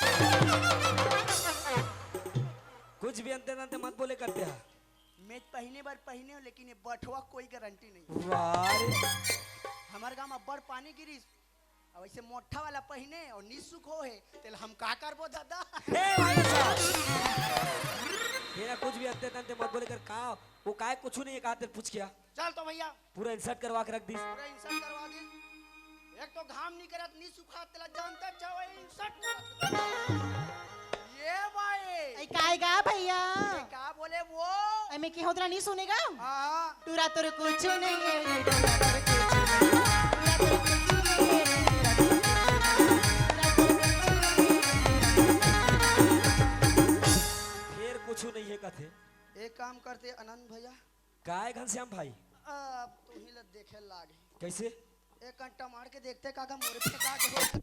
[SPEAKER 2] कुछ भी अंते अंते मत बोले करते हैं
[SPEAKER 1] मैं पहने बार पहने हो लेकिन ये बठवा कोई गारंटी नहीं
[SPEAKER 2] वाह रे
[SPEAKER 1] हमारे गांव में बड़ पानी गिरी अब ऐसे मोटा वाला पहने और निसुख हो है तेल हम का करबो दादा
[SPEAKER 2] ए भाई साहब तेरा कुछ भी अंते अंते मत बोले कर का वो काय कुछ नहीं है कहते पूछ क्या
[SPEAKER 1] चल तो भैया
[SPEAKER 2] पूरा इंसर्ट करवा के रख दी
[SPEAKER 1] पूरा इंसर्ट करवा दे एक तो घाम नहीं करत नहीं सुखा तेला जानता चाहे इंसर्ट ये भाई
[SPEAKER 4] ऐ काय गा भैया
[SPEAKER 1] ये का बोले वो
[SPEAKER 4] ऐ मैं की होतरा नहीं सुनेगा
[SPEAKER 1] हाँ
[SPEAKER 4] टूरा तुर कुछ नहीं है रे टूरा तुर कुछ नहीं टूरा तुर कुछ नहीं है रे
[SPEAKER 2] फिर कुछ नहीं है कथे
[SPEAKER 1] एक काम करते आनंद भैया
[SPEAKER 2] काय घनश्याम भाई
[SPEAKER 1] अब तू ही ल देखे लागे
[SPEAKER 2] कैसे
[SPEAKER 1] एक घंटा मार के देखते काका मोरे पे का के